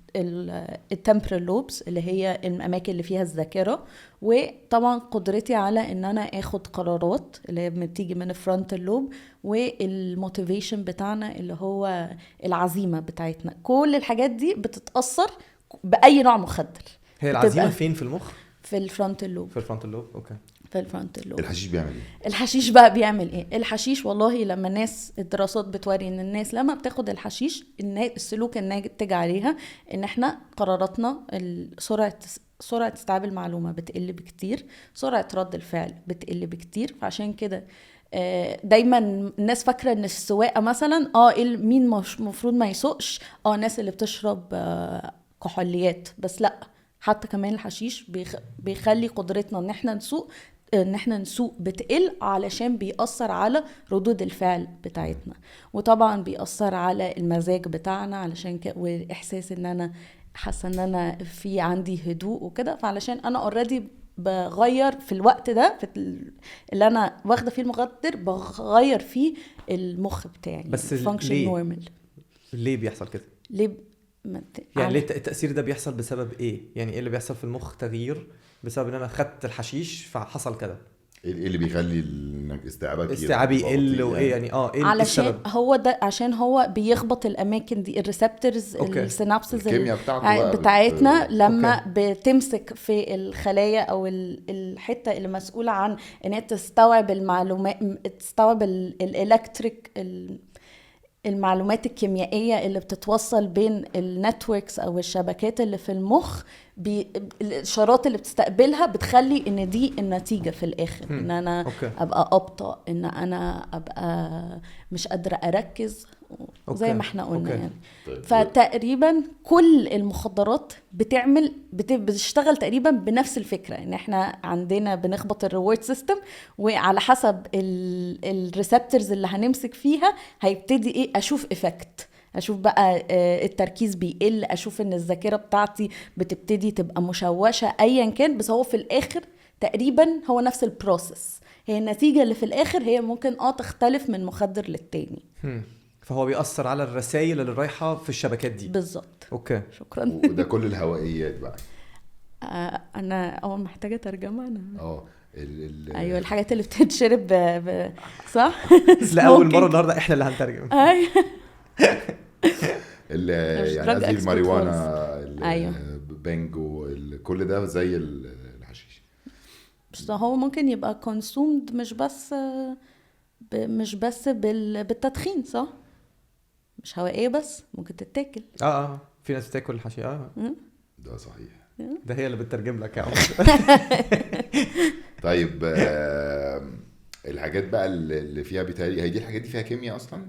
لوبس اللي هي الاماكن اللي فيها الذاكره، وطبعا قدرتي على ان انا اخد قرارات اللي هي بتيجي من الفرونتال لوب، والموتيفيشن بتاعنا اللي هو العزيمه بتاعتنا. كل الحاجات دي بتتاثر باي نوع مخدر. هي العزيمه فين في المخ؟ في الفرونتال لوب. في الفرونتال لوب. اوكي. في الفرونتال لوب. الحشيش بيعمل ايه؟ الحشيش بقى بيعمل ايه؟ الحشيش والله لما الناس، الدراسات بتوري ان الناس لما بتاخد الحشيش السلوك الناتج عليها ان احنا قراراتنا، سرعة استيعاب المعلومة بتقل بكتير، سرعة رد الفعل بتقل بكتير. فعشان كده دايما الناس فاكرة ان السواقة مثلا مين مفروض ما يسوقش، الناس اللي بتشرب كحوليات بس. لا، حتى كمان الحشيش بيخلي قدرتنا ان احنا نسوق بتقل، علشان بيأثر على ردود الفعل بتاعتنا، وطبعا بيأثر على المزاج بتاعنا، علشان واحساس ان انا حاسه ان انا في عندي هدوء وكده. فعلشان انا اوريدي بغير في الوقت ده اللي انا واخده فيه المخدر، بغير فيه المخ بتاعي. بس ليه بيحصل كده؟ ليه يعني ليه التأثير ده بيحصل؟ بسبب ايه؟ يعني ايه اللي بيحصل في المخ تغيير بسبب ان انا خدت الحشيش فحصل كده؟ ايه اللي بيخلي انك استيعابي يقل؟ وايه يعني ايه علشان السبب؟ هو ده، عشان هو بيخبط الاماكن دي، الريسبتورز، السينابسز بتاعتنا لما بتمسك في الخلايا او الحته اللي مسؤوله عن ان هي تستوعب المعلومات، تستوعب الالكتريك، المعلومات الكيميائية اللي بتتوصل بين النتوركس او الشبكات اللي في المخ. الاشارات اللي بتستقبلها بتخلي ان دي النتيجة في الاخر، ان انا ابقى ابطأ، ان انا ابقى مش قادرة اركز، زي ما احنا قلنا يعني. فتقريبا كل المخدرات بتشتغل تقريبا بنفس الفكرة، ان احنا عندنا بنخبط الريورد سيستم، وعلى حسب الريسبتورز اللي هنمسك فيها هيبتدي اشوف افكت، اشوف بقى التركيز بيقل، اشوف ان الذاكرة بتاعتي بتبتدي تبقى مشوشة ايا كان. بس هو في الاخر تقريبا هو نفس البروسيس، هي النتيجة اللي في الاخر هي ممكن تختلف من مخدر للتاني. فهو بيأثر على الرسائل اللي رايحة في الشبكات دي. بالظبط. اوكي، شكرا. وده كل الهوائيات بقى. انا محتاجة ترجمة انا. ايوه، الحاجات اللي بتتشرب صح. لأول مرة النهاردة احنا اللي هنترجم. ايوه. يعني قصدي الماريوانا، البنج، كل ده زي الحشيش. بس هو ممكن يبقى كونسومد مش بس بالتدخين، صح؟ مش هوائية بس، ممكن تتاكل. في ناس بتاكل الحشيش. ده صحيح. ده هي اللي بتترجم لك يا عمر. طيب الحاجات بقى اللي فيها بتهيألي هي دي الحاجات دي فيها كيمياء اصلا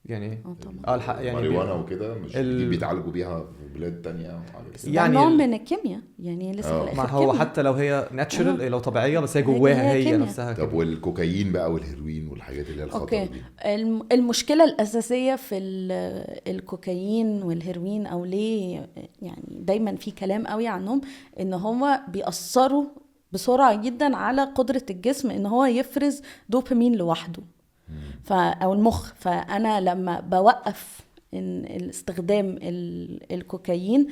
يعني. يعني ماريوانا وكده مش دي بيتعالجوا بيها في بلاد تانية يعني نوع من الكيمياء يعني لسه. ما هو حتى لو هي ناتشورال لو طبيعيه، بس هي جواها هي نفسها. طب والكوكايين بقى والهيروين والحاجات اللي هي الخطر دي؟ المشكله الاساسيه في الكوكايين والهيروين، او ليه يعني دايما في كلام قوي عنهم، ان هم بيأثروا بسرعه جدا على قدره الجسم ان هو يفرز دوبامين لوحده، او المخ. فانا لما بوقف استخدام الكوكايين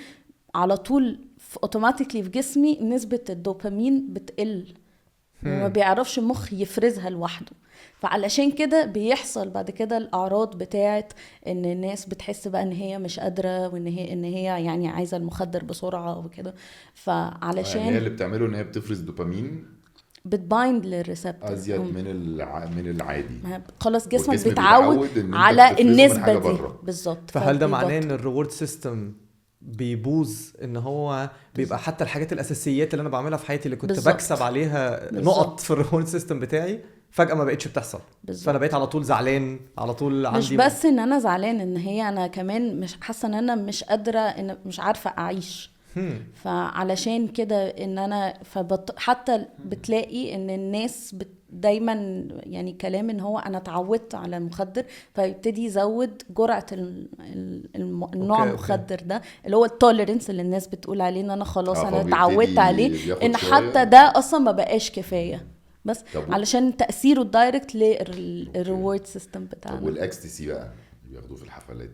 على طول اوتوماتيكلي في جسمي نسبة الدوبامين بتقل، وما بيعرفش المخ يفرزها لوحده. فعلشان كده بيحصل بعد كده الاعراض بتاعت ان الناس بتحس بقى ان هي مش قادرة، وان هي يعني عايزة المخدر بسرعة وكده. فعلشان هي اللي بتعمله ان هي بتفرز دوبامين، بتبايند للريسبتور ازيد من العادي. خلاص جسمك بيتعود على النسبه دي بالظبط. فهل ده معناه ان الريورد سيستم بيبوظ، ان هو بيبقى حتى الحاجات الاساسيات اللي انا بعملها في حياتي اللي كنت بكسب عليها نقط في الريورد سيستم بتاعي فجأة ما بقتش بتحصل؟ فانا بقيت على طول زعلان، على طول عندي مش بس ان انا زعلان، ان هي انا كمان مش حاسه ان انا مش قادره، ان مش عارفه اعيش. فعلشان كده ان انا حتى بتلاقي ان الناس دايما يعني كلام ان هو انا اتعودت على المخدر، فيبتدي يزود جرعه النوع المخدر ده اللي هو التوليرنس اللي الناس بتقول عليه ان انا خلاص انا اتعودت عليه، ان حتى ده اصلا ما بقاش كفايه بس علشان تاثيره الدايركت للريورد سيستم بتاعنا. والاكستسي بقى بياخدوه في الحفلات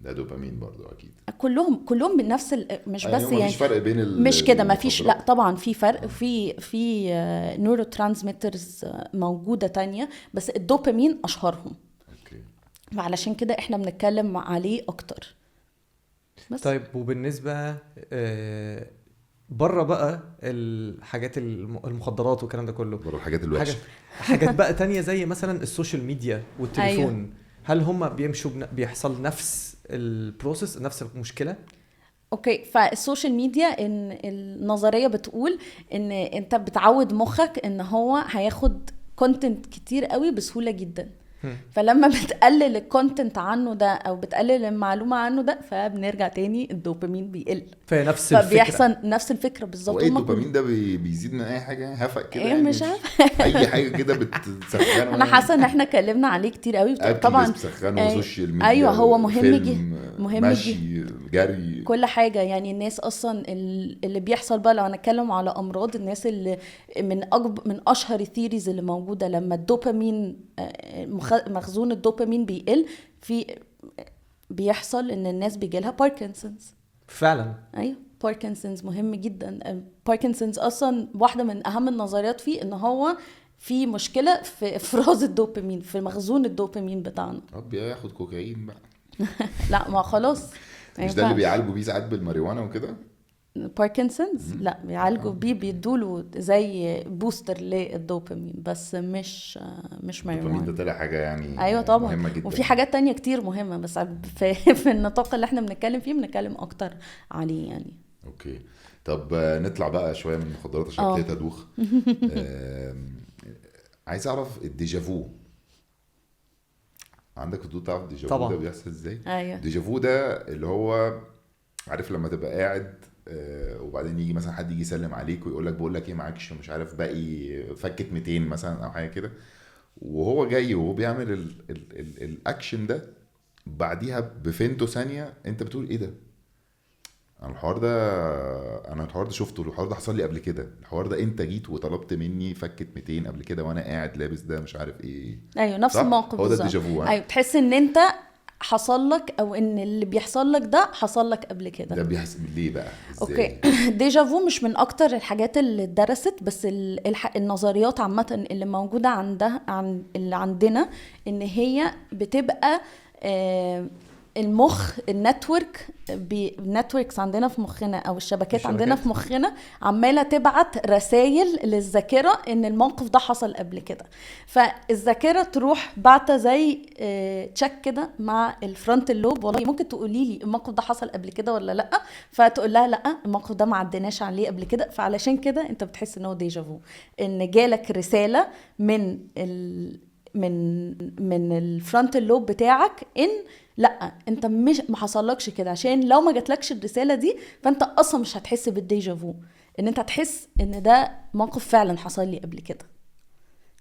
ده دوبامين برضو اكيد. كلهم بنفس مش بس يعني مفيش فرق بين مش كده، مفيش، لا طبعا في فرق، في نيورو ترانسميترز موجوده تانية، بس الدوبامين اشهرهم. اوكي. وعلشان كده احنا بنتكلم عليه اكتر بس. طيب وبالنسبه بره بقى الحاجات المخدرات والكلام ده كله، بره الحاجات الوحشه، حاجات بقى تانية زي مثلا السوشيال ميديا والتليفون. أيوة. هل هم بيمشوا بيحصل نفس البروسيس، نفس المشكله؟ اوكي، فالسوشيال ميديا ان النظريه بتقول ان انت بتعود مخك ان هو هياخد كونتنت كتير قوي بسهوله جدا، فلما بتقلل الكونتنت عنه ده او بتقلل المعلومه عنه ده فبنرجع تاني الدوبامين بيقل. فنفس الفكره، فبيحصل نفس الفكره بالظبط. وايه الدوبامين ده بيزيد من اي حاجه هفق كده يعني مش اي حاجه كده بتسخنه. انا حاسه ان احنا اتكلمنا عليه كتير قوي طبعا بتسخنه، سوشيال ميديا، ايوه هو مهم مهم ماشي جري كل حاجه. يعني الناس اصلا اللي بيحصل بقى لو هنتكلم على امراض، الناس اللي من اشهر الثيريز اللي موجوده لما الدوبامين مخزون الدوبامين بيقل بيحصل ان الناس بيجيلها باركنسونز فعلا. ايوه باركنسونز مهم جدا. باركنسونز اصلا واحده من اهم النظريات فيه ان هو في مشكله في افراز الدوبامين، في مخزون الدوبامين بتاعنا. بياخد كوكايين بقى لا ما خلاص مش ده اللي بيعالجوا بيه ساعات بالماريجوانا وكده؟ باركنسونز لا بيعالجوا بيه، بيدوله زي بوستر للدوبامين بس مش ماريجوانا. الدوبامين ده طلع حاجه يعني ايوه طبعا مهمه جدا، وفي حاجات تانية كتير مهمه بس في النطاق اللي احنا بنتكلم فيه بنتكلم اكتر عليه يعني. اوكي. طب نطلع بقى شويه من المخدرات عشان ابتديت ادوخ. عايز اعرف الديجافو. عندك فضول تعرف الديجافو ده بيحصل ازاي؟ ايوه. الديجافو ده اللي هو عارف لما تبقى قاعد وبعدين يجي مثلا حد يجي يسلم عليك ويقول لك بقول لك ايه معكش مش عارف باقي فكت 200 مثلا او حاجه كده، وهو جاي وهو بيعمل الاكشن ده بعديها بفينتو ثانيه انت بتقول ايه ده؟ انا الحوار ده شفته، الحوار ده حصل لي قبل كده، الحوار ده انت جيت وطلبت مني فكت 200 قبل كده وانا قاعد لابس ده مش عارف ايه. ايوه نفس الموقف هو ده الديجافو. ايوه تحس ان انت حصل لك او ان اللي بيحصل لك ده حصل لك قبل كده. ده بيحصل ليه بقى؟ اوكي ديجافو مش من اكتر الحاجات اللي اتدرست، بس النظريات عامه اللي موجوده اللي عندنا ان هي بتبقى المخ النتوركس عندنا في مخنا او الشبكات عندنا في مخنا عماله تبعت رسائل للذاكره ان الموقف ده حصل قبل كده، فالذاكره تروح بعته زي تشيك كده مع الفرونت اللوب، والله ممكن تقولي لي الموقف ده حصل قبل كده ولا لا، فتقول لها لا الموقف ده ما عدناش عليه قبل كده، فعلشان كده انت بتحس ان هو ديجافو، ان جالك رساله من الفرونت اللوب بتاعك ان لا انت مش ما حصلكش كده، عشان لو ما جاتلكش الرساله دي فانت اصلا مش هتحس بالديجافو، ان انت هتحس ان ده موقف فعلا حصل لي قبل كده.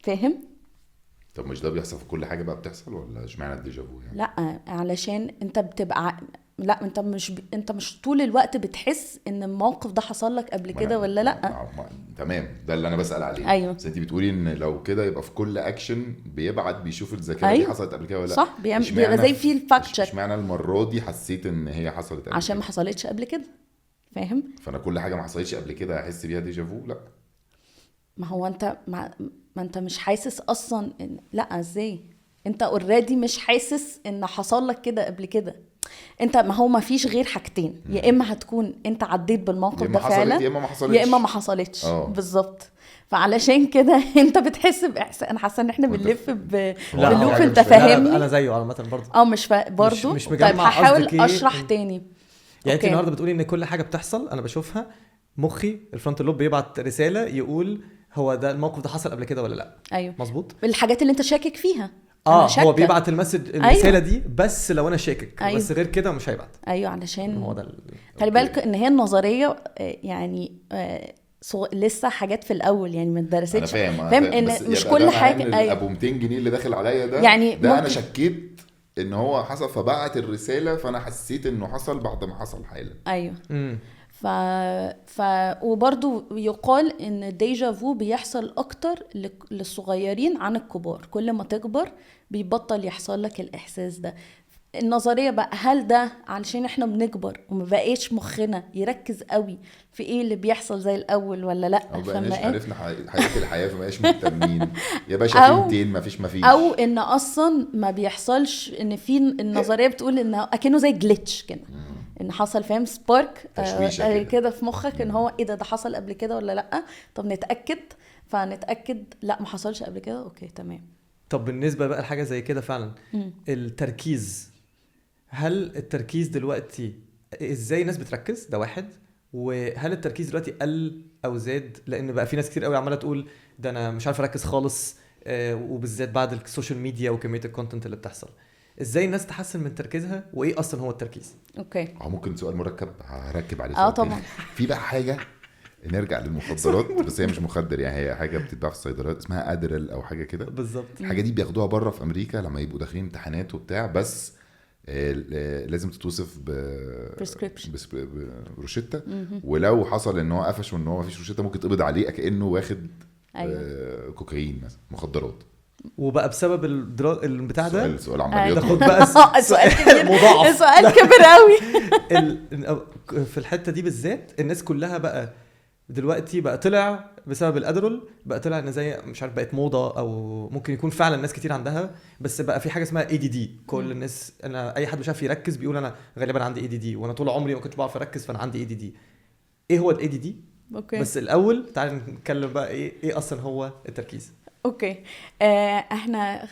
فاهم؟ طب مش ده بيحصل في كل حاجه بقى بتحصل ولا اشمعنى الديجافو يعني؟ لا علشان انت بتبقى لا انت مش طول الوقت بتحس ان الموقف ده حصل لك قبل كده ولا لا. تمام ده اللي انا بسأل عليه. أيوه. بس انت بتقولي ان لو كده يبقى في كل اكشن بيشوف الذاكره أيوه. دي حصلت قبل كده ولا لا؟ صح بيبقى زي في الفاكت تشيك. اشمعنى المره دي حسيت ان هي حصلت قبل عشان كده؟ ما حصلتش قبل كده. فاهم؟ فانا كل حاجه ما حصلتش قبل كده احس بيها ديجافو؟ لا ما هو انت ما انت مش حاسس اصلا لا ازاي انت اوريدي مش حاسس ان حصل لك كده قبل كده. انت ما هو ما فيش غير حاجتين، يا اما هتكون انت عديت بالموقف ده فعلا يا اما ما حصلتش بالظبط. فعلشان كده انت بتحس باحساس. انا حاسه ان احنا بنلف بلوب. انت فاهمني؟ انا زيه عامه برضه مش برضه مش مجمع. طيب هحاول اشرح تاني. يعني انت النهارده بتقولي ان كل حاجه بتحصل انا بشوفها مخي الفرونت لوب بيبعت رساله يقول هو ده الموقف ده حصل قبل كده ولا لا. ايوه مظبوط. الحاجات اللي انت شاكك فيها هو بيبعت الرساله دي بس لو انا شاكك. أيوة. بس غير كده مش هيبعت. ايوه علشان هو ده خلي بالك ان هي النظريه يعني لسه حاجات في الاول يعني ما انا اتدرستش. فاهم ان بس مش يبقى كل ده حاجه معناه إن ابو 200 جنيه اللي داخل عليا ده يعني ده انا ممكن- شكيت ان هو حصل فبعت الرساله فانا حسيت انه حصل بعد ما حصل حالا. ايوه. امم ف... وبرضو يقال ان الديجا فو بيحصل اكتر للصغيرين عن الكبار. كل ما تكبر بيبطل يحصل لك الاحساس ده. النظرية بقى هل ده علشان احنا بنكبر وما بقاش مخنا يركز قوي في ايه اللي بيحصل زي الاول ولا لا؟ او بقيناش فما عرفنا حقيقه الحياه فمبقاش مهتمين يا باشا في 200 مفيش او ان اصلا ما بيحصلش، ان في النظرية بتقول ان اكنه زي جليتش كده، ان حصل فاهم سبارك تشويشة كده. كده في مخك ان هو ايه ده حصل قبل كده ولا لا. طب نتأكد، فنتأكد لا ما حصلش قبل كده، اوكي تمام. طب بالنسبه بقى لحاجه زي كده فعلا، التركيز، هل التركيز دلوقتي ازاي الناس بتركز؟ ده واحد. وهل التركيز دلوقتي قل او زاد؟ لان بقى في ناس كتير قوي عماله تقول ده انا مش عارف اركز خالص، وبالذات بعد السوشيال ميديا وكميه الكونتنت اللي بتحصل. ازاي الناس تحسن من تركيزها؟ وايه اصلا هو التركيز؟ اوكي. ممكن سؤال مركب هركب عليه سؤال طبعا تاني. في بقى حاجه نرجع للمخدرات بس هي مش مخدر يعني، هي حاجه بتتباع في الصيدليات اسمها ادريل او حاجه كده. بالظبط. الحاجه دي بياخدوها بره في امريكا لما يبقوا داخلين امتحانات وبتاع، بس لازم تتوصف بروشته، ولو حصل ان هو قفش وان هو مفيش روشته ممكن تقبض عليه كانه واخد كوكايين مثلا، مخدرات. وبقى بسبب البتاع ده سؤال عمال تاخد يطول. بقى سؤال كبير مضاعف. سؤال كبير قوي. في الحته دي بالذات الناس كلها بقى دلوقتي بقى طلع بسبب الادرول، بقى طلع ان زي مش عارف بقت موضه، او ممكن يكون فعلا ناس كتير عندها، بس بقى في حاجه اسمها ADD. كل الناس، انا اي حد مش عارف يركز بيقول انا غالبا عندي ADD، وانا طول عمري ما كنتش بعرف اركز فانا عندي ADD. ايه هو ADD؟ اوكي. بس الاول تعال نتكلم بقى ايه اصلا هو التركيز. اوكي. احنا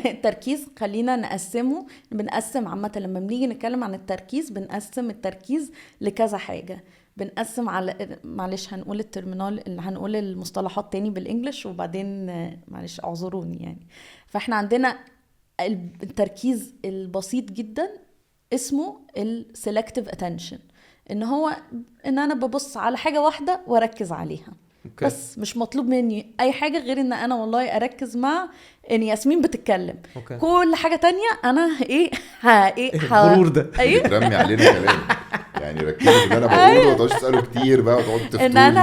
التركيز خلينا نقسمه. بنقسم عامه لما بنيجي نتكلم عن التركيز بنقسم التركيز لكذا حاجه. بنقسم على معلش هنقول الترمينال اللي هنقول المصطلحات تاني بالانجلش وبعدين معلش اعذروني يعني. فاحنا عندنا التركيز البسيط جدا اسمه السيلكتيف اتنشن، ان هو ان انا ببص على حاجه واحده واركز عليها. أوكي. بس مش مطلوب مني اي حاجه غير ان انا والله اركز مع ان ياسمين بتتكلم. أوكي. كل حاجه تانية انا الغرور ده بترمي علينا كلام يعني. ركزوا في اللي انا بقوله وتقعدوا تسالوا كتير بقى وتقعدوا تفتوني ان انا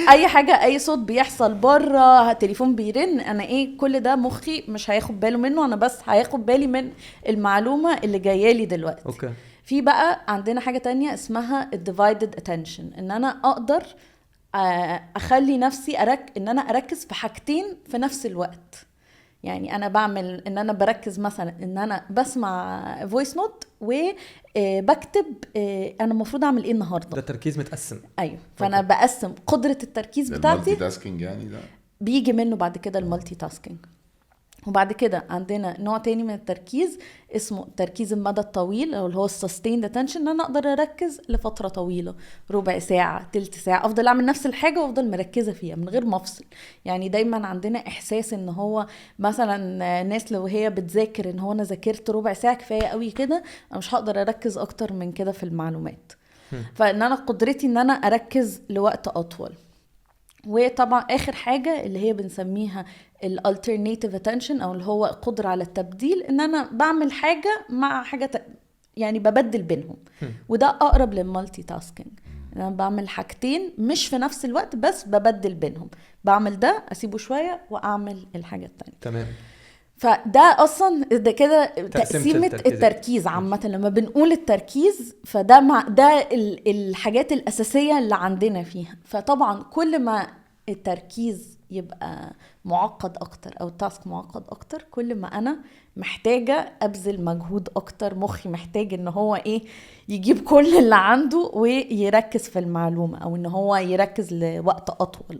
اي حاجه، اي صوت بيحصل بره، تليفون بيرن، انا كل ده مخي مش هياخد باله منه، انا بس هياخد بالي من المعلومه اللي جايه لي دلوقتي. اوكي. في بقى عندنا حاجه تانية اسمها الديفايدد اتنشن، ان انا اقدر اخلي نفسي ان انا اركز في حاجتين في نفس الوقت. يعني انا بعمل ان انا بركز مثلا ان انا بسمع فويس نوت وبكتب انا المفروض اعمل ايه النهارده. ده تركيز متقسم. ايوه. فانا بقسم قدره التركيز بتاعتي. المالتي تاسكينج يعني ده بيجي منه بعد كده المالتي تاسكينج. وبعد كده عندنا نوع تاني من التركيز اسمه تركيز المدى الطويل، او اللي هو السستيند اتنشن، ان انا اقدر اركز لفتره طويله، ربع ساعه، تلت ساعه، افضل اعمل نفس الحاجه وافضل مركزه فيها من غير ما افصل. يعني دايما عندنا احساس ان هو مثلا ناس لو هي بتذاكر ان هو انا ذاكرت ربع ساعه كفايه قوي كده، انا مش هقدر اركز اكتر من كده في المعلومات. فان انا قدرتي ان انا اركز لوقت اطول. وطبعا اخر حاجه اللي هي بنسميها الالترناتيف اتنشن، او اللي هو قدره على التبديل، ان انا بعمل حاجه مع حاجه يعني ببدل بينهم. وده اقرب للمالتي تاسكينج، انا بعمل حاجتين مش في نفس الوقت بس ببدل بينهم، بعمل ده اسيبه شويه واعمل الحاجه التانية. تمام. فده اصلا ده كده تقسيمه التركيز عامه. لما بنقول التركيز فده ده الحاجات الاساسيه اللي عندنا فيها. فطبعا كل ما التركيز يبقى معقد اكتر او التاسك معقد اكتر، كل ما انا محتاجه ابذل مجهود اكتر، مخي محتاج ان هو يجيب كل اللي عنده ويركز في المعلومه، او ان هو يركز لوقت اطول.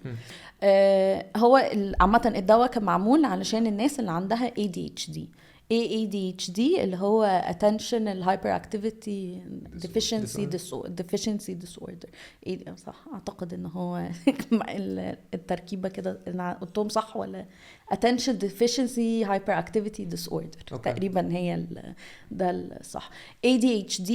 هو عامه الدواء كان معمول علشان الناس اللي عندها ADHD. ADHD اللي هو Attention Hyperactivity Deficiency Disorder. صح اعتقد ان هو التركيبه كده انا قلتهم صح ولا؟ Attention Deficiency Hyperactivity Disorder. تقريبا هي ده الصح. ADHD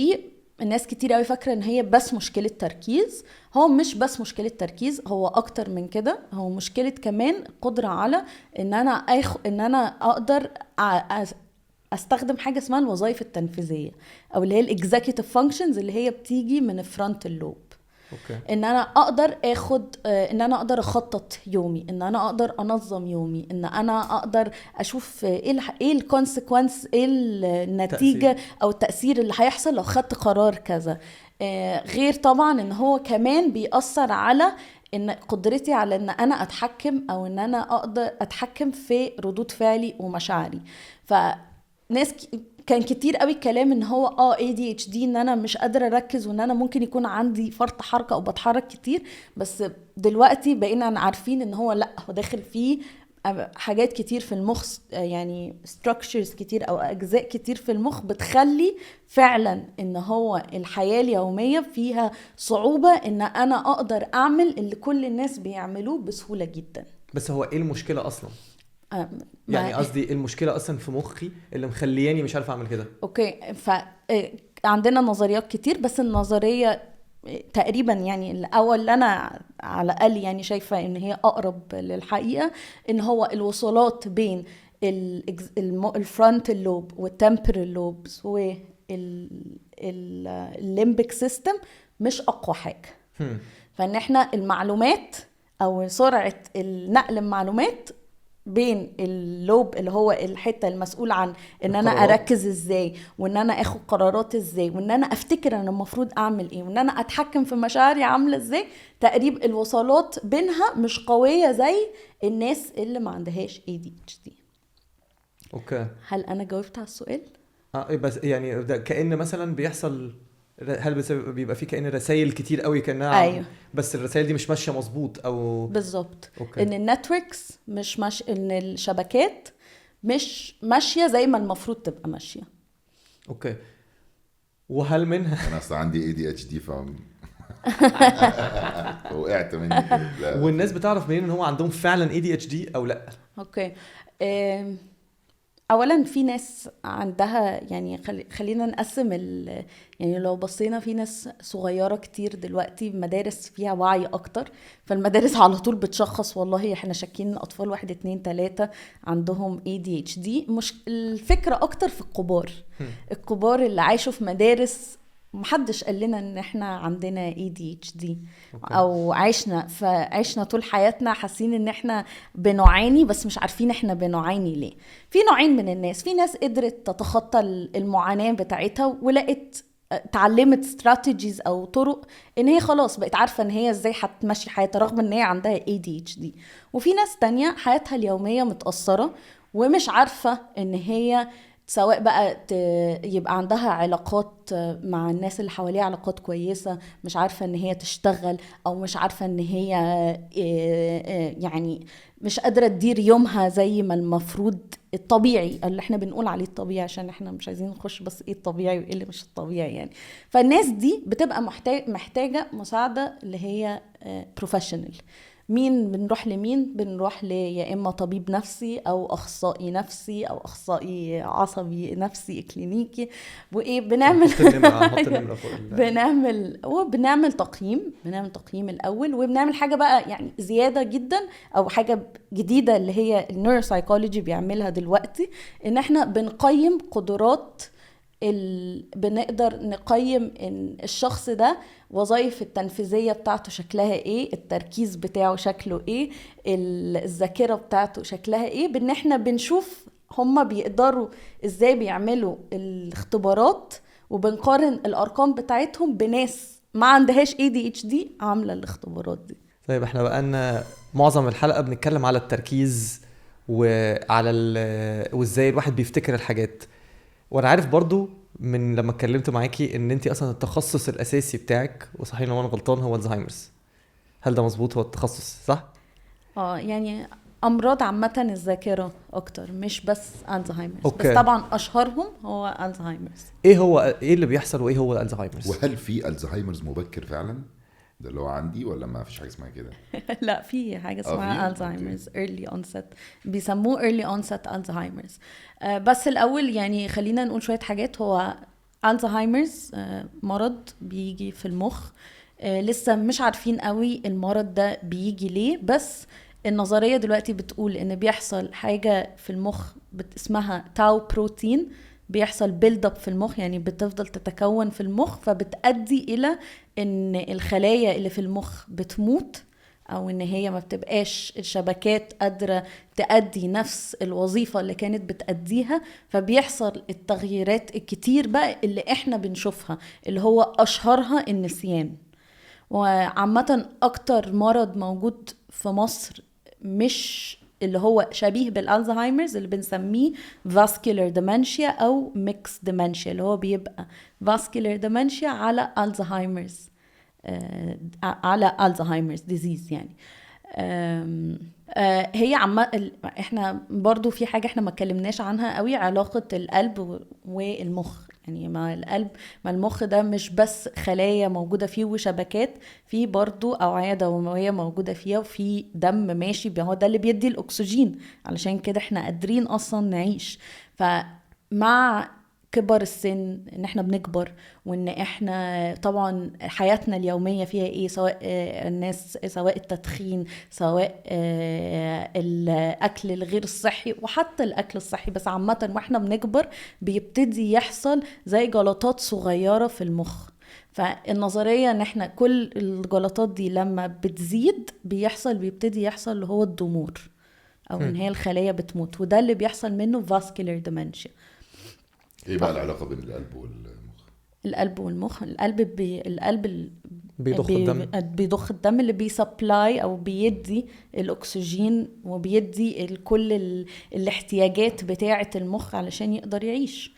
الناس كتير قوي فاكرة ان هي بس مشكلة تركيز. هو مش بس مشكلة تركيز، هو اكتر من كده. هو مشكلة كمان قدرة على ان انا اقدر استخدم حاجة اسمها الوظائف التنفيذية، او اللي هي الاكزيكتيف فانكشنز اللي هي بتيجي من الفرونت اللوب. اوكي. ان انا اقدر ان انا اقدر اخطط يومي، ان انا اقدر انظم يومي، ان انا اقدر اشوف ايه الكونسيكونس، ايه النتيجه او التاثير اللي هيحصل لو خدت قرار كذا. غير طبعا ان هو كمان بيأثر على ان قدرتي على ان انا اتحكم، او ان انا اقدر اتحكم في ردود فعلي ومشاعري. فناس كان كتير قوي الكلام ان هو ADHD، ان انا مش قادرة اركز، وان انا ممكن يكون عندي فرط حركة او بتحرك كتير. بس دلوقتي بقينا عارفين ان هو لا، هو داخل فيه حاجات كتير في المخ، يعني structures كتير او اجزاء كتير في المخ بتخلي فعلا ان هو الحياة اليومية فيها صعوبة ان انا اقدر اعمل اللي كل الناس بيعملوه بسهولة جدا. بس هو ايه المشكلة اصلا؟ يعني قصدي المشكلة اصلا في مخي اللي مخلياني مش عارف اعمل كده. اوكي، عندنا نظريات كتير، بس النظرية تقريبا يعني الاول اللي انا على الاقل يعني شايفة ان هي اقرب للحقيقة، ان هو الوصولات بين الفرونت اللوب والتمبرال لوبز والليمبك سيستم مش اقوى حاجة. فان احنا المعلومات او سرعة النقل المعلومات بين اللوب اللي هو الحته المسؤول عن ان انا اركز ازاي، وان انا اخد قرارات ازاي، وان انا افتكر انا المفروض اعمل ايه، وان انا اتحكم في مشاعري عامله ازاي، تقريبا الوصلات بينها مش قويه زي الناس اللي ما عندهاش ADHD. اوكي. هل انا جاوبت على السؤال؟ بس يعني ده كأن مثلا بيحصل، هل بيبقى فيه كأن رسائل كتير قوي كأنها أيوه. بس الرسائل دي مش ماشيه مظبوط او بالظبط. أوكي. ان النتوركس مش ان الشبكات مش ماشيه زي ما المفروض تبقى ماشيه. اوكي. وهل منها انا اصلا عندي ADHD وقعت مني كده. والناس بتعرف منين ان هو عندهم فعلا ADHD او لا؟ اوكي. اولا في ناس عندها يعني خلينا نقسم يعني لو بصينا في ناس صغيره كتير دلوقتي مدارس فيها وعي اكتر، فالمدارس على طول بتشخص والله احنا شاكين اطفال 1 2 3 عندهم ADHD. مش الفكره اكتر في الكبار اللي عايشوا في مدارس محدش قال لنا ان احنا عندنا ADHD. او عشنا طول حياتنا حاسين ان احنا بنعاني، بس مش عارفين احنا بنعاني ليه. في نوعين من الناس، في ناس قدرت تتخطى المعاناة بتاعتها ولقت تعلمت استراتيجيز او طرق ان هي خلاص بقت عارفة ان هي ازاي هتمشي حياتها رغم ان هي عندها ADHD. وفي ناس تانية حياتها اليومية متأثرة ومش عارفة ان هي سواء بقى يبقى عندها علاقات مع الناس اللي حواليها علاقات كويسة، مش عارفة ان هي تشتغل، او مش عارفة ان هي يعني مش قادرة تدير يومها زي ما المفروض الطبيعي اللي احنا بنقول عليه الطبيعي، عشان احنا مش عايزين نخش بس ايه الطبيعي وايه اللي مش الطبيعي يعني. فالناس دي بتبقى محتاجة مساعدة اللي هي بروفيشنال. مين بنروح لمين؟ بنروح يا اما طبيب نفسي او اخصائي نفسي او اخصائي عصبي نفسي كلينيكي. وايه بنعمل بنعمل تقييم الاول، وبنعمل حاجه بقى يعني زياده جدا او حاجه جديده اللي هي النيوروسايكولوجي بيعملها دلوقتي، ان احنا بنقيم قدرات بنقدر نقيم ان الشخص ده وظائف التنفيذية بتاعته شكلها ايه، التركيز بتاعه شكله ايه، الذاكرة بتاعته شكلها ايه، بان احنا بنشوف هما بيقدروا ازاي بيعملوا الاختبارات، وبنقارن الارقام بتاعتهم بناس ما عندهاش ADHD عاملة الاختبارات دي. طيب احنا بقالنا معظم الحلقة بنتكلم على التركيز وعلى وازاي الواحد بيفتكر الحاجات، وانا عارف برضو من لما اتكلمت معاكي ان انتي اصلا التخصص الاساسي بتاعك، وصحيح لو انا غلطان، هو الزهايمرز. هل ده مظبوط؟ هو التخصص صح؟ يعني امراض عامه الذاكره اكتر، مش بس الزهايمرز. أوكي. بس طبعا اشهرهم هو الزهايمرز. ايه اللي بيحصل وايه هو الزهايمرز؟ وهل في الزهايمرز مبكر فعلا؟ ده اللي هو عندي ولا ما فيش حاجه اسمها كده؟ لا، في حاجه اسمها الزهايمرز early onset، بيسموه early onset الزهايمرز. بس الاول يعني خلينا نقول شويه حاجات. هو الزهايمرز مرض بيجي في المخ. لسه مش عارفين قوي المرض ده بيجي ليه، بس النظرية دلوقتي بتقول ان بيحصل حاجة في المخ اسمها تاو بروتين، بيحصل بيلد اب في المخ، يعني بتفضل تتكون في المخ، فبتأدي الى ان الخلايا اللي في المخ بتموت، او ان هي ما بتبقاش الشبكات قادرة تأدي نفس الوظيفة اللي كانت بتأديها، فبيحصل التغييرات الكتير بقى اللي احنا بنشوفها، اللي هو اشهرها النسيان. وعامة اكتر مرض موجود في مصر مش اللي هو شبيه بالالزهايمرز اللي بنسميه vascular dementia او mixed dementia، اللي هو بيبقى vascular dementia على الزهايمرز، على الزهايمرز ديزيز يعني. هي احنا برضو في حاجة احنا ما اتكلمناش عنها قوي، علاقة القلب والمخ. يعني ما القلب ما المخ ده مش بس خلايا موجودة فيه وشبكات، فيه برضو أوعية دموية موجودة فيها، وفي دم ماشي، هو ده اللي بيدي الأكسجين، علشان كده احنا قادرين أصلا نعيش. فمع كبر السن، ان احنا بنكبر، وان احنا طبعا حياتنا اليومية فيها ايه، سواء الناس، سواء التدخين، سواء الاكل الغير الصحي، وحتى الاكل الصحي، بس عامة واحنا بنكبر بيبتدي يحصل زي جلطات صغيرة في المخ. فالنظرية ان احنا كل الجلطات دي لما بتزيد بيبتدي يحصل اللي هو الضمور، او ان هي الخلايا بتموت، وده اللي بيحصل منه vascular dementia. ايه بقى العلاقه بين القلب والمخ؟ القلب والمخ، القلب بيضخ الدم، بيضخ الدم اللي بيسبلاي او بيدي الاكسجين، وبيدي كل الاحتياجات بتاعه المخ علشان يقدر يعيش.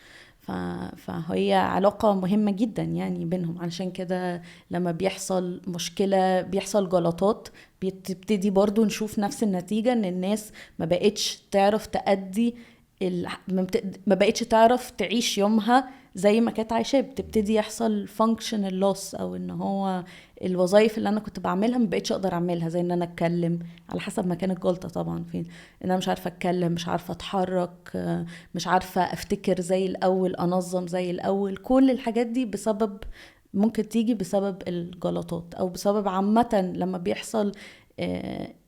فهي علاقة مهمة جدا يعني بينهم. علشان كده لما بيحصل مشكلة، بيحصل جلطات، بتبتدي برضو نشوف نفس النتيجة، ان الناس ما بقتش تعرف تأدي ما بقتش تعرف تعيش يومها زي ما كانت عايشاه. بتبتدي يحصل functional loss، او ان هو الوظائف اللي انا كنت بعملها ما بقتش اقدر اعملها، زي ان انا اتكلم على حسب ما كانت جلطة طبعا فين، ان انا مش عارفة اتكلم، مش عارفة اتحرك، مش عارفة افتكر زي الاول، انظم زي الاول. كل الحاجات دي ممكن تيجي بسبب الجلطات، او بسبب عامة لما بيحصل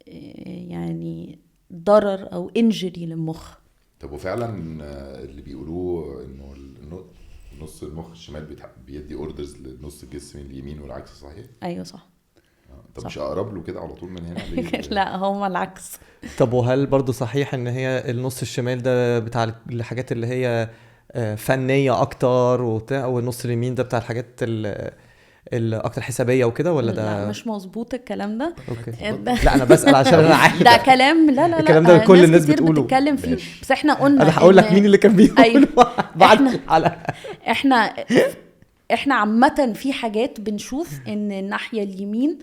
يعني ضرر او injury للمخ. طب وفعلا اللي بيقولوه انه نص المخ الشمال بيدي اوردرز لنص الجسم اليمين والعكس، صحيح؟ ايوه صح. طب صح. مش اقرب له كده على طول من هنا ليه؟ لا هما العكس. طب وهل برضو صحيح ان هي النص الشمال ده بتاع الحاجات اللي هي فنية اكتر وبتاع، والنص اليمين ده بتاع الحاجات الاكتر حسابيه وكده، ولا ده؟ لا مش مظبوط الكلام ده. اوكي. لا انا بسال عشان انا عارف ده كلام، لا الكلام ده كل الناس بتقوله، بتتكلم فيه، بس احنا قلنا انا هقول لك مين اللي كان بيقول. أيوة. بعد الحلقه احنا عامه في حاجات بنشوف ان الناحيه اليمين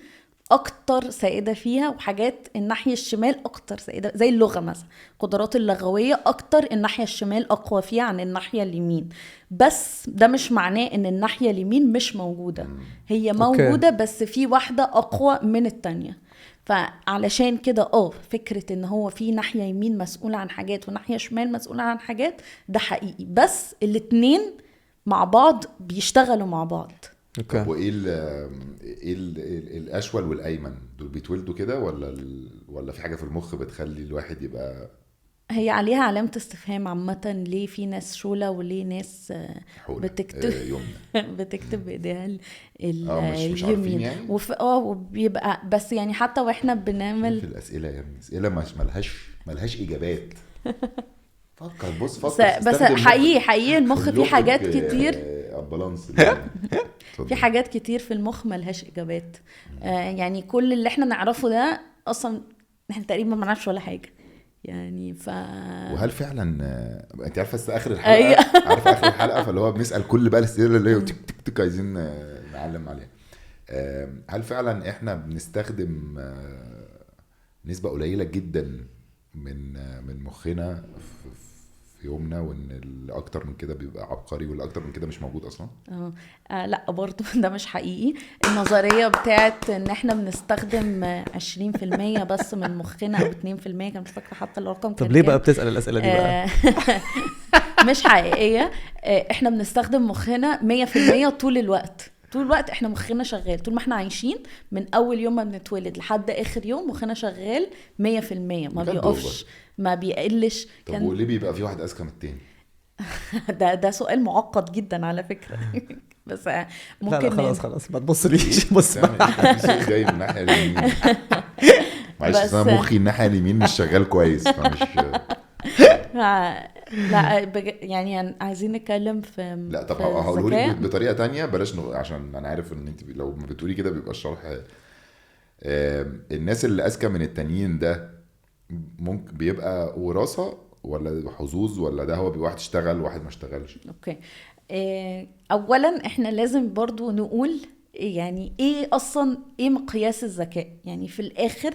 اكتر سائده فيها، وحاجات الناحيه الشمال اكتر سائده، زي اللغه مثلا، قدرات اللغويه اكتر الناحيه الشمال اقوى فيها عن الناحيه اليمين. بس ده مش معناه ان الناحيه اليمين مش موجوده، هي موجوده بس في واحده اقوى من التانية. فعلشان كده فكره ان هو في ناحيه يمين مسؤوله عن حاجات وناحيه شمال مسؤوله عن حاجات، ده حقيقي، بس الاتنين مع بعض بيشتغلوا مع بعض. طب وايه الاشول والايمن دول بيتولدوا كده ولا في حاجه في المخ بتخلي الواحد يبقى؟ هي عليها علامه استفهام عامه، ليه في ناس شوله وليه ناس بتكتب بتكتب بايديها اليمين يعني؟ وبيبقى بس يعني حتى واحنا بنعمل في الاسئله يا ابني، اسئله ملهاش اجابات. فكر بس حقيقي المخ فيه حاجات كتير في حاجات كتير في المخ ملهاش اجابات. يعني كل اللي احنا نعرفه ده اصلا احنا تقريبا ما نعرفش ولا حاجه يعني. وهل فعلا انت عارفه اخر الحلقه عارفه اخر الحلقه فاللي هو بنسال كل بقى الاسئله اللي هي تك تك تك عايزين نعلم عليها. هل فعلا احنا بنستخدم نسبه قليله جدا من مخنا في يومنا، وان الاكتر من كده بيبقى عبقري والاكتر من كده مش موجود اصلا؟ لا برضو ده مش حقيقي. النظريه بتاعت ان احنا بنستخدم 20% بس من مخنا او 2%، كان مش فاكره حتى الرقم. طب ليه بقى بتسال الاسئله دي بقى؟ مش حقيقيه. احنا بنستخدم مخنا 100% طول الوقت. طول الوقت احنا مخنا شغال، طول ما احنا عايشين من اول يوم ما بنتولد لحد اخر يوم مخنا شغال 100%، ما بيقفش ما بيقلش. طب وليه بيبقى في واحد اذكى من التاني؟ ده سؤال معقد جدا على فكرة. بس ممكن لا خلاص ما تبصليش. بص في صوت جاي من الناحيه اليمين. معلش انا مخي الناحيه اليمين مش شغال كويس فمش لا يعني عايزين نتكلم في لا طب هقوله لك بطريقه تانية بلاش عشان انا عارف ان انت لو ما بتقولي كده بيبقى الشرح الناس اللي اذكى من التانيين ده ممكن بيبقى وراثه ولا حظوظ ولا ده هو واحد اشتغل وواحد ما اشتغلش؟ اوكي. اولا احنا لازم برضو نقول يعني ايه اصلا ايه مقياس الذكاء. يعني في الاخر